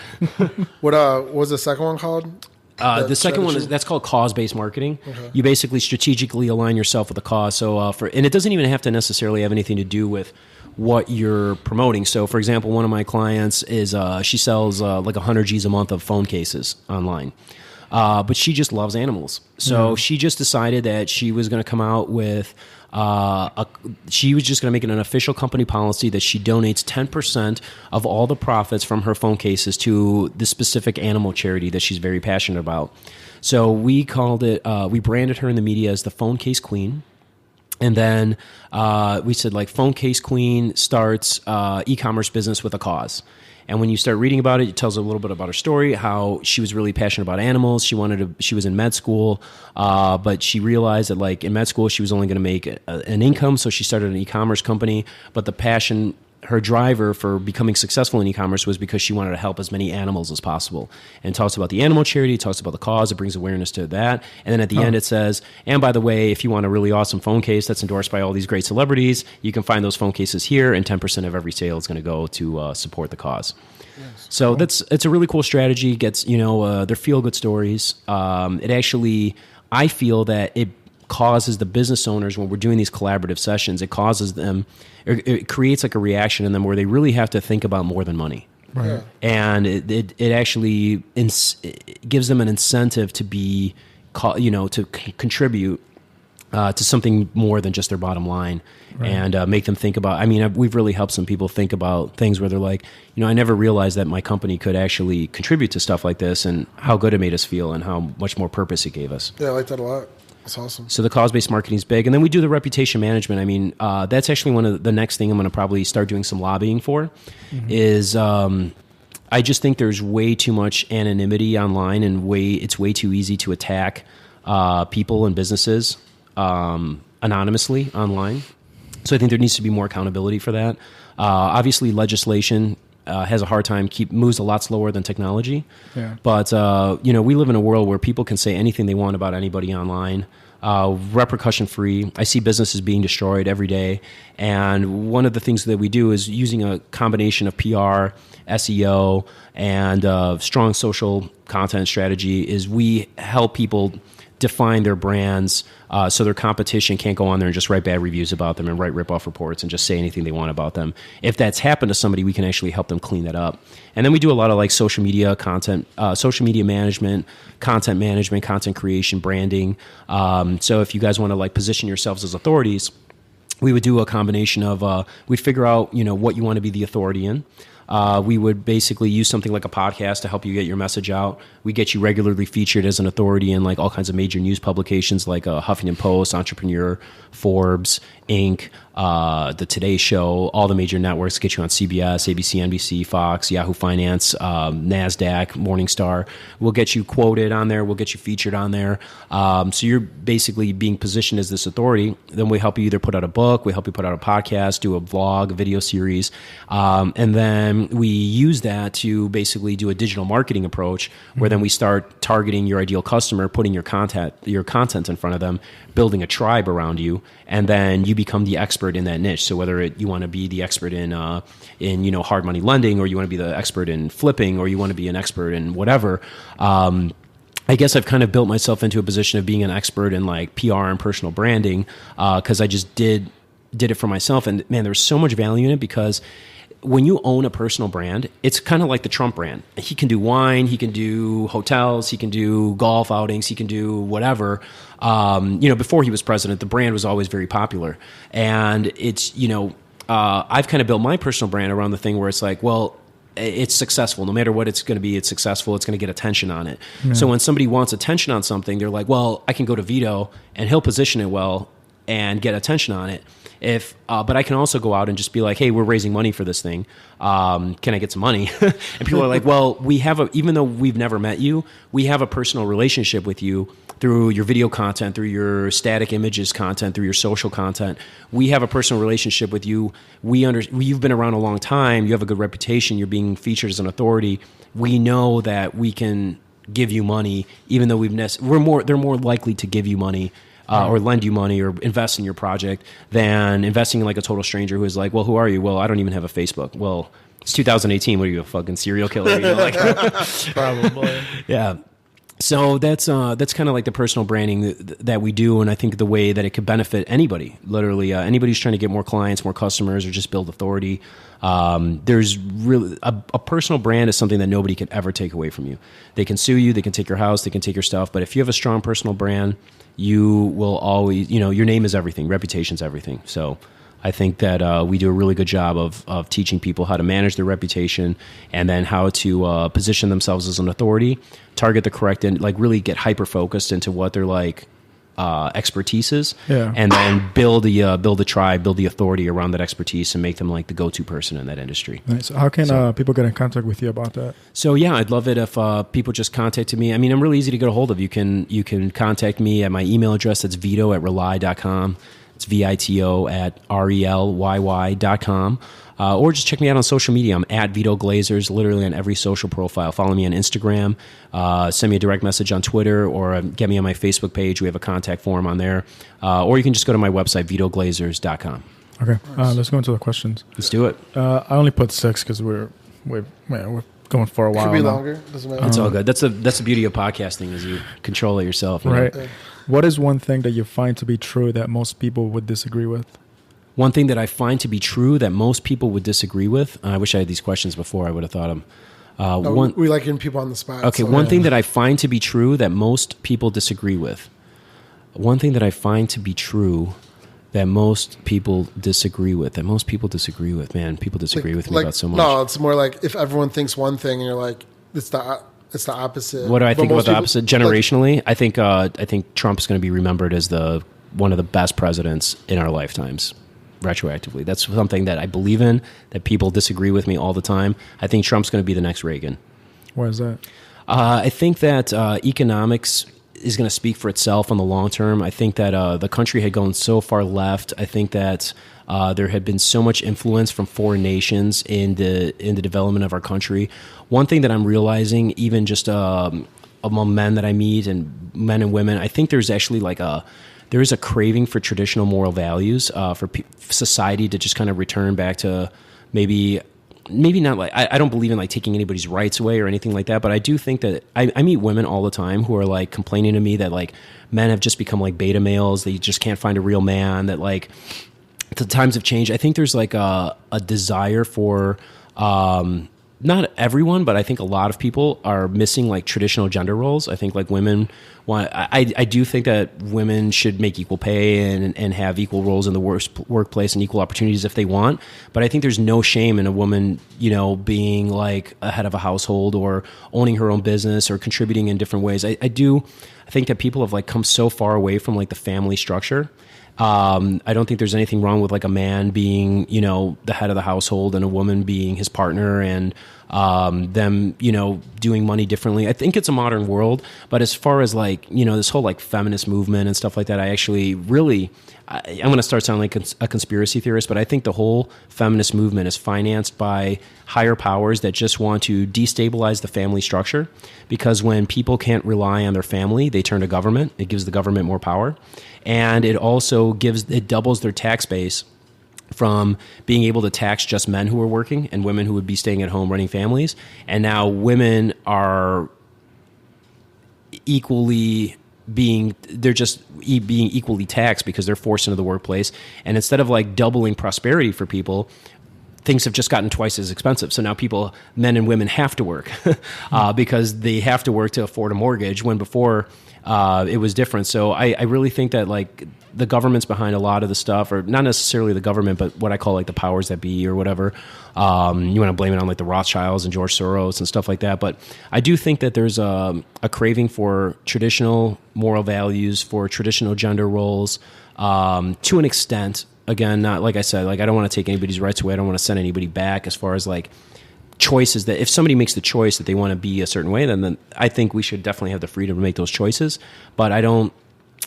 Speaker 1: what was the second one called?
Speaker 3: The second one that's called cause-based marketing. Okay. You basically strategically align yourself with a cause. So and it doesn't even have to necessarily have anything to do with what you're promoting. So, for example, one of my clients is she sells like 100 G's a month of phone cases online. But she just loves animals. So she just decided that she was going to come out with she was just going to make it an official company policy that she donates 10% of all the profits from her phone cases to the specific animal charity that she's very passionate about. So we called it, we branded her in the media as the Phone Case Queen. And then we said, like, Phone Case Queen starts e-commerce business with a cause. And when you start reading about it, it tells a little bit about her story, how she was really passionate about animals. She was in med school, but she realized that, like, in med school, she was only going to make an income. So she started an e-commerce company. But the passion, her driver for becoming successful in e-commerce was because she wanted to help as many animals as possible. And it talks about the animal charity, it talks about the cause, it brings awareness to that. And then at the end it says, and by the way, if you want a really awesome phone case that's endorsed by all these great celebrities, you can find those phone cases here, and 10% of every sale is going to go to support the cause. Yes, so cool. It's a really cool strategy. Gets, they're feel-good stories. It actually, I feel that it causes the business owners, when we're doing these collaborative sessions, it causes them, it creates like a reaction in them where they really have to think about more than money. Right. And it actually it gives them an incentive to be, to contribute to something more than just their bottom line. Right. And make them think about, we've really helped some people think about things where they're like, I never realized that my company could actually contribute to stuff like this, and how good it made us feel and how much more purpose it gave us.
Speaker 1: Yeah, I like that a lot. That's awesome.
Speaker 3: So the cause-based marketing is big. And then we do the reputation management. That's actually one of the next thing I'm going to probably start doing some lobbying for, is I just think there's way too much anonymity online, and it's way too easy to attack people and businesses anonymously online. So I think there needs to be more accountability for that. Obviously, legislation has a hard time, moves a lot slower than technology. Yeah. But, we live in a world where people can say anything they want about anybody online, repercussion free. I see businesses being destroyed every day. And one of the things that we do is using a combination of PR, SEO, and strong social content strategy is we help people define their brands so their competition can't go on there and just write bad reviews about them and write rip-off reports and just say anything they want about them. If that's happened to somebody, we can actually help them clean that up. And then we do a lot of like social media content, social media management, content creation, branding. So if you guys want to like position yourselves as authorities, we would do a combination of, we'd figure out, what you want to be the authority in. We would basically use something like a podcast to help you get your message out. We get you regularly featured as an authority in like all kinds of major news publications like Huffington Post, Entrepreneur, Forbes, Inc., the Today Show, all the major networks, get you on CBS, ABC, NBC, Fox, Yahoo Finance, NASDAQ, Morningstar. We'll get you quoted on there. We'll get you featured on there. So you're basically being positioned as this authority. Then we help you either put out a book, we help you put out a podcast, do a vlog, a video series. And then we use that to basically do a digital marketing approach where then we start targeting your ideal customer, putting your content in front of them, building a tribe around you, and then you become the expert in that niche. So whether you want to be the expert in hard money lending, or you want to be the expert in flipping, or you want to be an expert in whatever, I guess I've kind of built myself into a position of being an expert in like PR and personal branding, because I just did it for myself. And man, there's so much value in it, because when you own a personal brand, it's kind of like the Trump brand. He can do wine, he can do hotels, he can do golf outings, he can do whatever. Before he was president, the brand was always very popular. And it's, I've kind of built my personal brand around the thing where it's like, well, it's successful. No matter what it's going to be, it's successful. It's going to get attention on it. Yeah. So when somebody wants attention on something, they're like, well, I can go to Vito and he'll position it well and get attention on it. But I can also go out and just be like, hey, we're raising money for this thing. Can I get some money? And people are like, well, even though we've never met you, we have a personal relationship with you through your video content, through your static images content, through your social content. We have a personal relationship with you. You've been around a long time. You have a good reputation. You're being featured as an authority. We know that we can give you money, even though they're more likely to give you money or lend you money or invest in your project than investing in like a total stranger who is like, well, who are you? Well, I don't even have a Facebook. Well, it's 2018. What are you, a fucking serial killer?
Speaker 2: Probably.
Speaker 3: Yeah. So that's kind of like the personal branding that we do, and I think the way that it could benefit anybody, literally anybody who's trying to get more clients, more customers, or just build authority. There's really a personal brand is something that nobody can ever take away from you. They can sue you, they can take your house, they can take your stuff, but if you have a strong personal brand, you will always, your name is everything, reputation's everything. So I think that we do a really good job of teaching people how to manage their reputation, and then how to position themselves as an authority, target the correct, and like really get hyper focused into what their like expertise is, and then build a tribe, build the authority around that expertise, and make them like the go-to person in that industry.
Speaker 2: Nice. How can people get in contact with you about that?
Speaker 3: So yeah, I'd love it if people just contacted me. I mean, I'm really easy to get a hold of. You can contact me at my email address. That's vito@rely.com. It's vito@relyy.com. Or just check me out on social media. I'm at Vito Glazers, literally on every social profile. Follow me on Instagram. Send me a direct message on Twitter, or get me on my Facebook page. We have a contact form on there. Or you can just go to my website, vitoglazers.com.
Speaker 2: Okay, let's go into the questions.
Speaker 3: Let's do it.
Speaker 2: I only put 6 because we're going for a while.
Speaker 1: Could be
Speaker 2: now.
Speaker 1: longer. Doesn't matter.
Speaker 3: It's all good. That's the beauty of podcasting, is you control it yourself.
Speaker 2: Right. What is one thing that you find to be true that most people would disagree with?
Speaker 3: One thing that I find to be true that most people would disagree with. I wish I had these questions before. I would have thought of them.
Speaker 1: We like getting people on the spot.
Speaker 3: Okay, one thing that I find to be true that most people disagree with. One thing that I find to be true that most people disagree with. Man, people disagree with me about so much.
Speaker 1: No, it's more like if everyone thinks one thing and you're like, it's the opposite.
Speaker 3: What do I think about the opposite? Generationally, I think Trump is going to be remembered as one of the best presidents in our lifetimes. Retroactively, that's something that I believe in, that people disagree with me all the time. I think Trump's going to be the next Reagan.
Speaker 2: Why is that?
Speaker 3: I think that economics is going to speak for itself on the long term. I think that the country had gone so far left. I think that there had been so much influence from foreign nations in the development of our country. One thing that I'm realizing, even just among men that I meet, and men and women, I think there's actually there is a craving for traditional moral values, for society to just kind of return back to maybe not like, I don't believe in like taking anybody's rights away or anything like that, but I do think that I meet women all the time who are like complaining to me that like men have just become like beta males. They just can't find a real man, that like the times have changed. I think there's like a desire for, not everyone, but I think a lot of people are missing like traditional gender roles. I think like women I do think that women should make equal pay and have equal roles in the workplace and equal opportunities if they want. But I think there's no shame in a woman, being like a head of a household or owning her own business or contributing in different ways. I think that people have like come so far away from like the family structure. I don't think there's anything wrong with like a man being, the head of the household and a woman being his partner, and them, doing money differently. I think it's a modern world, but as far as like, this whole like feminist movement and stuff like that, I actually really, I'm going to start sounding like a conspiracy theorist, but I think the whole feminist movement is financed by higher powers that just want to destabilize the family structure, because when people can't rely on their family, they turn to government. It gives the government more power. And it also doubles their tax base from being able to tax just men who are working and women who would be staying at home running families. And now women are being equally taxed because they're forced into the workplace. And instead of like doubling prosperity for people, things have just gotten twice as expensive. So now men and women have to work because they have to work to afford a mortgage, when before it was different. So I really think that like the government's behind a lot of the stuff, or not necessarily the government, but what I call like the powers that be or whatever. You want to blame it on like the Rothschilds and George Soros and stuff like that. But I do think that there's a craving for traditional moral values, for traditional gender roles, to an extent. Again, not like I said, like I don't want to take anybody's rights away. I don't want to send anybody back as far as like choices, that if somebody makes the choice that they want to be a certain way, then I think we should definitely have the freedom to make those choices. But I don't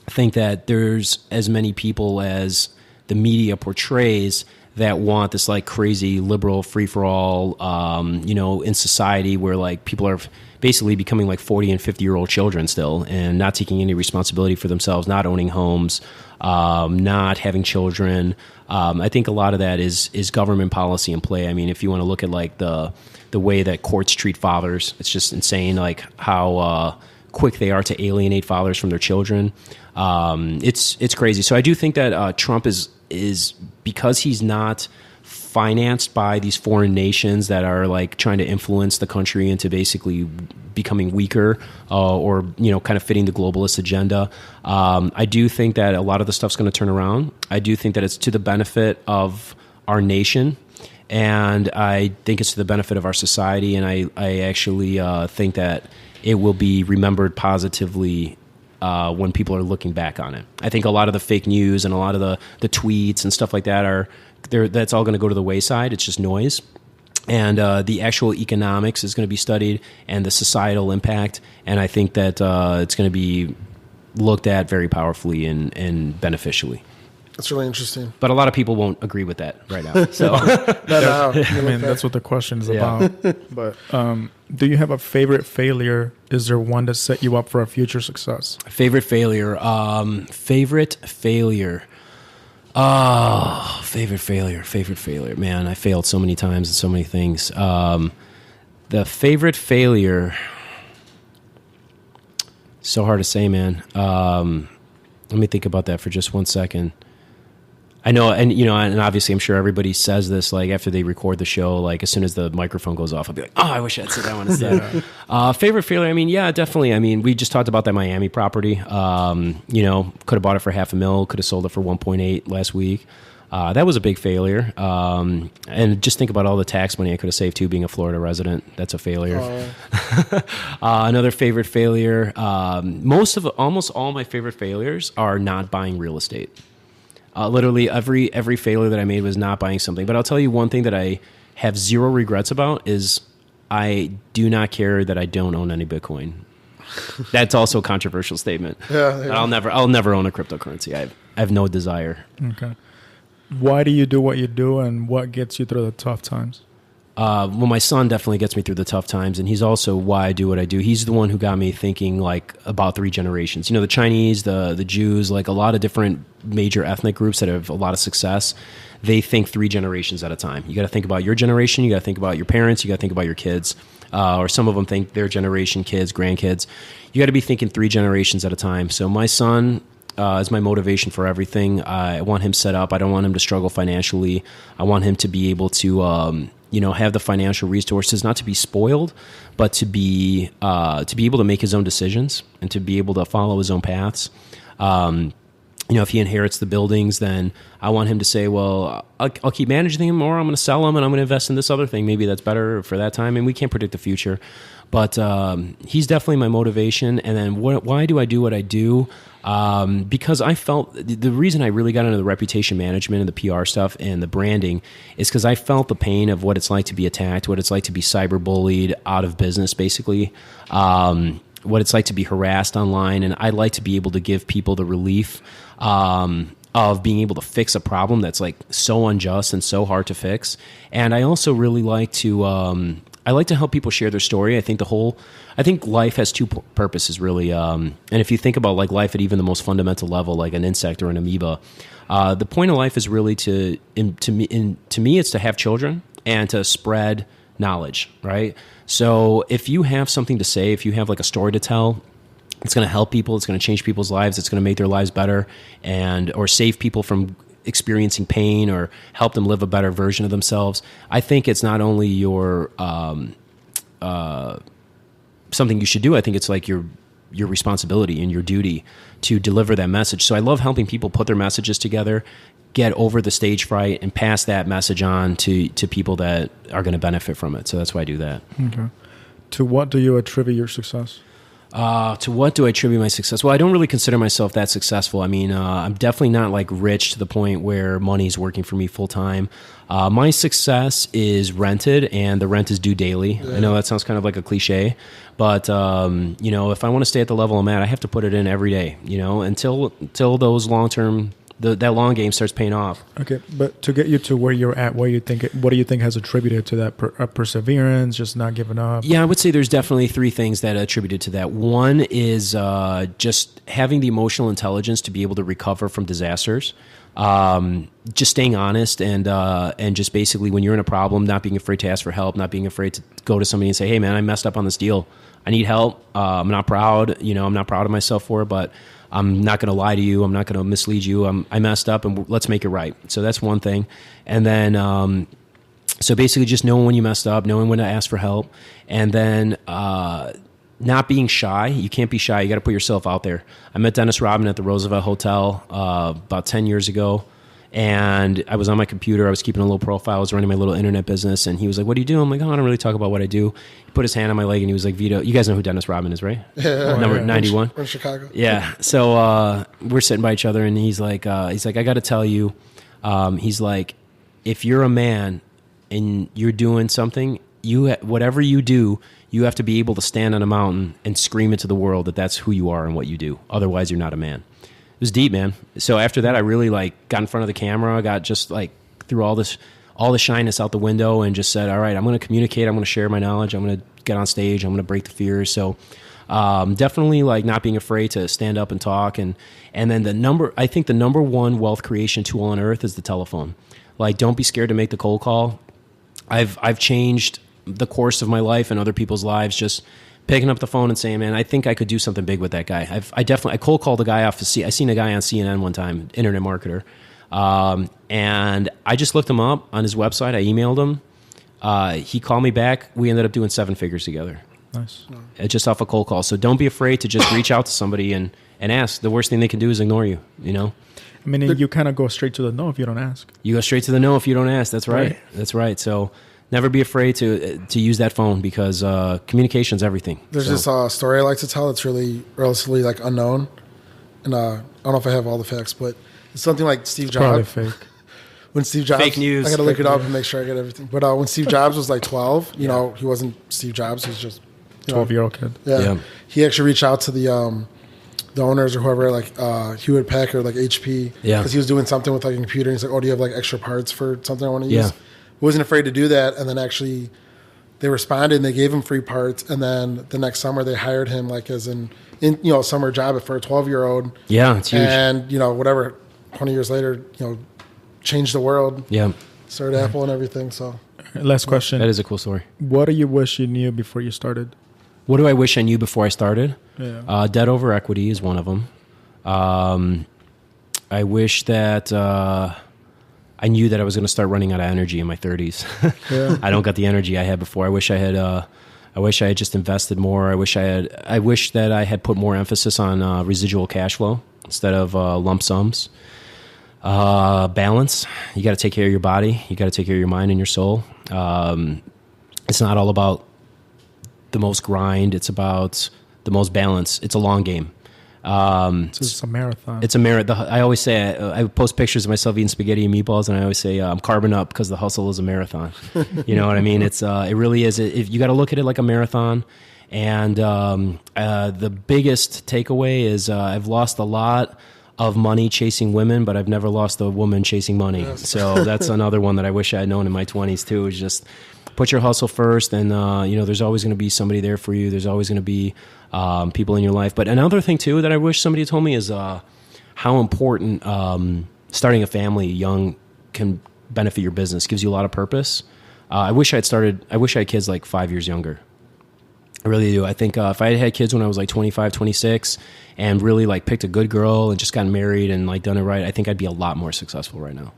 Speaker 3: think that there's as many people as the media portrays that want this like crazy liberal free-for-all, in society where like people are basically becoming like 40 and 50-year-old children still, and not taking any responsibility for themselves, not owning homes, not having children. I think a lot of that is government policy in play. I mean, if you want to look at like the way that courts treat fathers, it's just insane, like how quick they are to alienate fathers from their children. It's crazy. So I do think that Trump is because he's not financed by these foreign nations that are like trying to influence the country into basically becoming weaker, or kind of fitting the globalist agenda. I do think that a lot of the stuff's going to turn around. I do think that it's to the benefit of our nation, and I think it's to the benefit of our society. And I actually think that it will be remembered positively when people are looking back on it. I think a lot of the fake news and a lot of the tweets and stuff like that that's all going to go to the wayside. It's just noise. And the actual economics is going to be studied, and the societal impact. And I think that it's going to be looked at very powerfully and beneficially.
Speaker 1: That's really interesting.
Speaker 3: But a lot of people won't agree with that right now. So
Speaker 2: that's what the question is about. But do you have a favorite failure? Is there one that set you up for a future success?
Speaker 3: Favorite failure. Favorite failure. Oh, favorite failure. Man, I failed so many times and so many things. The favorite failure, so hard to say, man. Let me think about that for just 1 second. I know, and and obviously I'm sure everybody says this, like after they record the show, like as soon as the microphone goes off, I'll be like, oh, I wish I'd said that one instead. Favorite failure, I mean, yeah, definitely. I mean, we just talked about that Miami property. Could have bought it for $500,000, could have sold it for 1.8 last week. That was a big failure. And just think about all the tax money I could have saved too, being a Florida resident. That's a failure. Another favorite failure. Almost all my favorite failures are not buying real estate. Literally every failure that I made was not buying something. But I'll tell you one thing that I have zero regrets about is I do not care that I don't own any Bitcoin. That's also a controversial statement. I'll never own a cryptocurrency. I have no desire.
Speaker 2: Okay. Why do you do what you do, and what gets you through the tough times?
Speaker 3: Well, my son definitely gets me through the tough times, and he's also why I do what I do. He's the one who got me thinking like about 3 generations. The Chinese, the Jews, like a lot of different major ethnic groups that have a lot of success. They think 3 generations at a time. You got to think about your generation. You got to think about your parents. You got to think about your kids. Or some of them think their generation, kids, grandkids. You got to be thinking 3 generations at a time. So my son is my motivation for everything. I want him set up. I don't want him to struggle financially. I want him to be able to have the financial resources, not to be spoiled, but to be able to make his own decisions and to be able to follow his own paths. If he inherits the buildings, then I want him to say, well, I'll keep managing them, or I'm going to sell them and I'm going to invest in this other thing. Maybe that's better for that time. And we can't predict the future. But he's definitely my motivation. And then why do I do what I do? Because I felt the reason I really got into the reputation management and the PR stuff and the branding is because I felt the pain of what it's like to be attacked, what it's like to be cyberbullied, out of business, basically, what it's like to be harassed online. And I like to be able to give people the relief of being able to fix a problem that's like so unjust and so hard to fix. And I also really like to help people share their story. I think life has two purposes, really. And if you think about like life at even the most fundamental level, like an insect or an amoeba, the point of life is really to me, it's to have children and to spread knowledge, right? So if you have something to say, if you have like a story to tell, it's going to help people. It's going to change people's lives. It's going to make their lives better or save people from experiencing pain or help them live a better version of themselves. I think it's not only your something you should do. I think it's like your responsibility and your duty to deliver that message. So I love helping people put their messages together, get over the stage fright, and pass that message on to people that are going to benefit from it. So that's why I do that.
Speaker 2: Okay. To what do you attribute your success?
Speaker 3: To what do I attribute my success? Well, I don't really consider myself that successful. I mean, I'm definitely not like rich to the point where money's working for me full time. My success is rented, and the rent is due daily. Yeah. I know that sounds kind of like a cliche, but if I want to stay at the level I'm at, I have to put it in every day. Until those that long game starts paying off.
Speaker 2: Okay, but to get you to where you're at, what do you think has attributed to that perseverance, just not giving up?
Speaker 3: Yeah, I would say there's definitely three things that attributed to that. One is just having the emotional intelligence to be able to recover from disasters. Just staying honest and just basically when you're in a problem, not being afraid to ask for help, not being afraid to go to somebody and say, hey man, I messed up on this deal. I need help. I'm not proud. I'm not proud of myself for it, but I'm not going to lie to you. I'm not going to mislead you. I messed up and let's make it right. So that's one thing. And then, so basically just knowing when you messed up, knowing when to ask for help, and then, not being shy. You can't be shy. You got to put yourself out there. I met Dennis Rodman at the Roosevelt Hotel about 10 years ago, and I was on my computer. I was keeping a little profile. I was running my little internet business, and he was like, what do you do? I'm like, I don't really talk about what I do. He put his hand on my leg, and he was like, Vito, you guys know who Dennis Rodman is, right?
Speaker 1: Yeah.
Speaker 3: Number 91?
Speaker 1: We're in Chicago.
Speaker 3: Yeah. So we're sitting by each other, and he's like, I got to tell you, he's like, if you're a man and you're doing something, whatever you do, you have to be able to stand on a mountain and scream into the world that that's who you are and what you do. Otherwise, you're not a man. It was deep, man. So after that, I really got in front of the camera, got just threw all the shyness out the window and just said, all right, I'm going to communicate. I'm going to share my knowledge. I'm going to get on stage. I'm going to break the fears. So definitely not being afraid to stand up and talk. And then I think the number one wealth creation tool on earth is the telephone. Don't be scared to make the cold call. I've changed the course of my life and other people's lives, just picking up the phone and saying, man, I think I could do something big with that guy. I cold called a guy off. I seen a guy on CNN one time, internet marketer. And I just looked him up on his website. I emailed him. He called me back. We ended up doing 7 figures together.
Speaker 2: Nice.
Speaker 3: Just off a cold call. So don't be afraid to just reach out to somebody and ask. The worst thing they can do is ignore you, I
Speaker 2: mean, you kind of go straight to the no if you don't ask.
Speaker 3: You go straight to the no if you don't ask. That's right. That's right. So never be afraid to use that phone because communication's everything.
Speaker 1: There's this story I like to tell that's really relatively unknown. And I don't know if I have all the facts, but it's something like Steve Jobs.
Speaker 2: Probably fake.
Speaker 1: When Steve Jobs,
Speaker 3: fake news.
Speaker 1: I got to look it up and make sure I get everything. But when Steve Jobs was 12, he wasn't Steve Jobs. He was just
Speaker 2: 12-year-old kid.
Speaker 1: Yeah. He actually reached out to the owners or whoever, Hewlett Packard, HP. Yeah. Because he was doing something with a computer. And he's like, oh, do you have extra parts for something I want to use?
Speaker 3: Yeah.
Speaker 1: Wasn't afraid to do that. And then actually they responded and they gave him free parts. And then the next summer they hired him as a summer job for a 12-year-old.
Speaker 3: Yeah, it's huge.
Speaker 1: And, 20 years later, changed the world.
Speaker 3: Yeah.
Speaker 1: Started Apple and everything. So
Speaker 2: last question.
Speaker 3: That is a cool story.
Speaker 2: What do you wish you knew before you started?
Speaker 3: What do I wish I knew before I started?
Speaker 2: Yeah.
Speaker 3: Debt over equity is one of them. I wish that I knew that I was going to start running out of energy in my 30s. Yeah. I don't got the energy I had before. I wish I had just invested more. I wish that I had put more emphasis on residual cash flow instead of lump sums. Balance. You got to take care of your body. You got to take care of your mind and your soul. It's not all about the most grind. It's about the most balance. It's a long game.
Speaker 2: So it's a marathon.
Speaker 3: It's a marathon. I always say, I post pictures of myself eating spaghetti and meatballs, and I always say, I'm carbon up because the hustle is a marathon. You know what I mean? It really is. If you got to look at it like a marathon. And the biggest takeaway is I've lost a lot of money chasing women, but I've never lost a woman chasing money. Yes. So that's another one that I wish I had known in my 20s too, is just put your hustle first. And, there's always going to be somebody there for you. There's always going to be people in your life. But another thing too that I wish somebody had told me is how important starting a family young can benefit your business. Gives you a lot of purpose. I wish I had kids like 5 years younger. I really do. I think if I had kids when I was like 25, 26 and really like picked a good girl and just gotten married and like done it right, I think I'd be a lot more successful right now.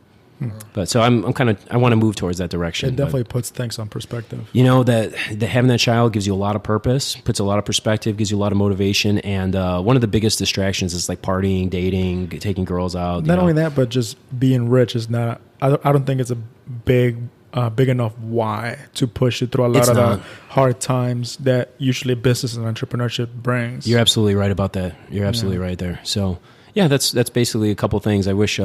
Speaker 3: But so I want to move towards that direction.
Speaker 2: It definitely puts things on perspective.
Speaker 3: That having that child gives you a lot of purpose, puts a lot of perspective, gives you a lot of motivation. And one of the biggest distractions is like partying, dating, taking girls out.
Speaker 2: Not only that, but just being rich is not, I don't think it's a big enough why to push you through a lot of the hard times that usually business and entrepreneurship brings.
Speaker 3: You're absolutely right about that. You're absolutely right there. So yeah, that's basically a couple things. I wish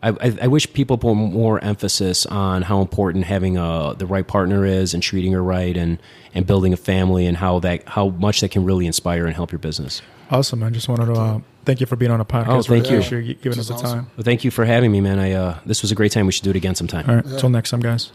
Speaker 3: I wish people put more emphasis on how important having the right partner is and treating her right and building a family and how much that can really inspire and help your business.
Speaker 2: Awesome, man. Just wanted to thank you for being on a podcast.
Speaker 3: Oh, thank you.
Speaker 2: Appreciate you giving us the time.
Speaker 3: Well, thank you for having me, man. This was a great time. We should do it again sometime.
Speaker 2: All right. Until next time, guys.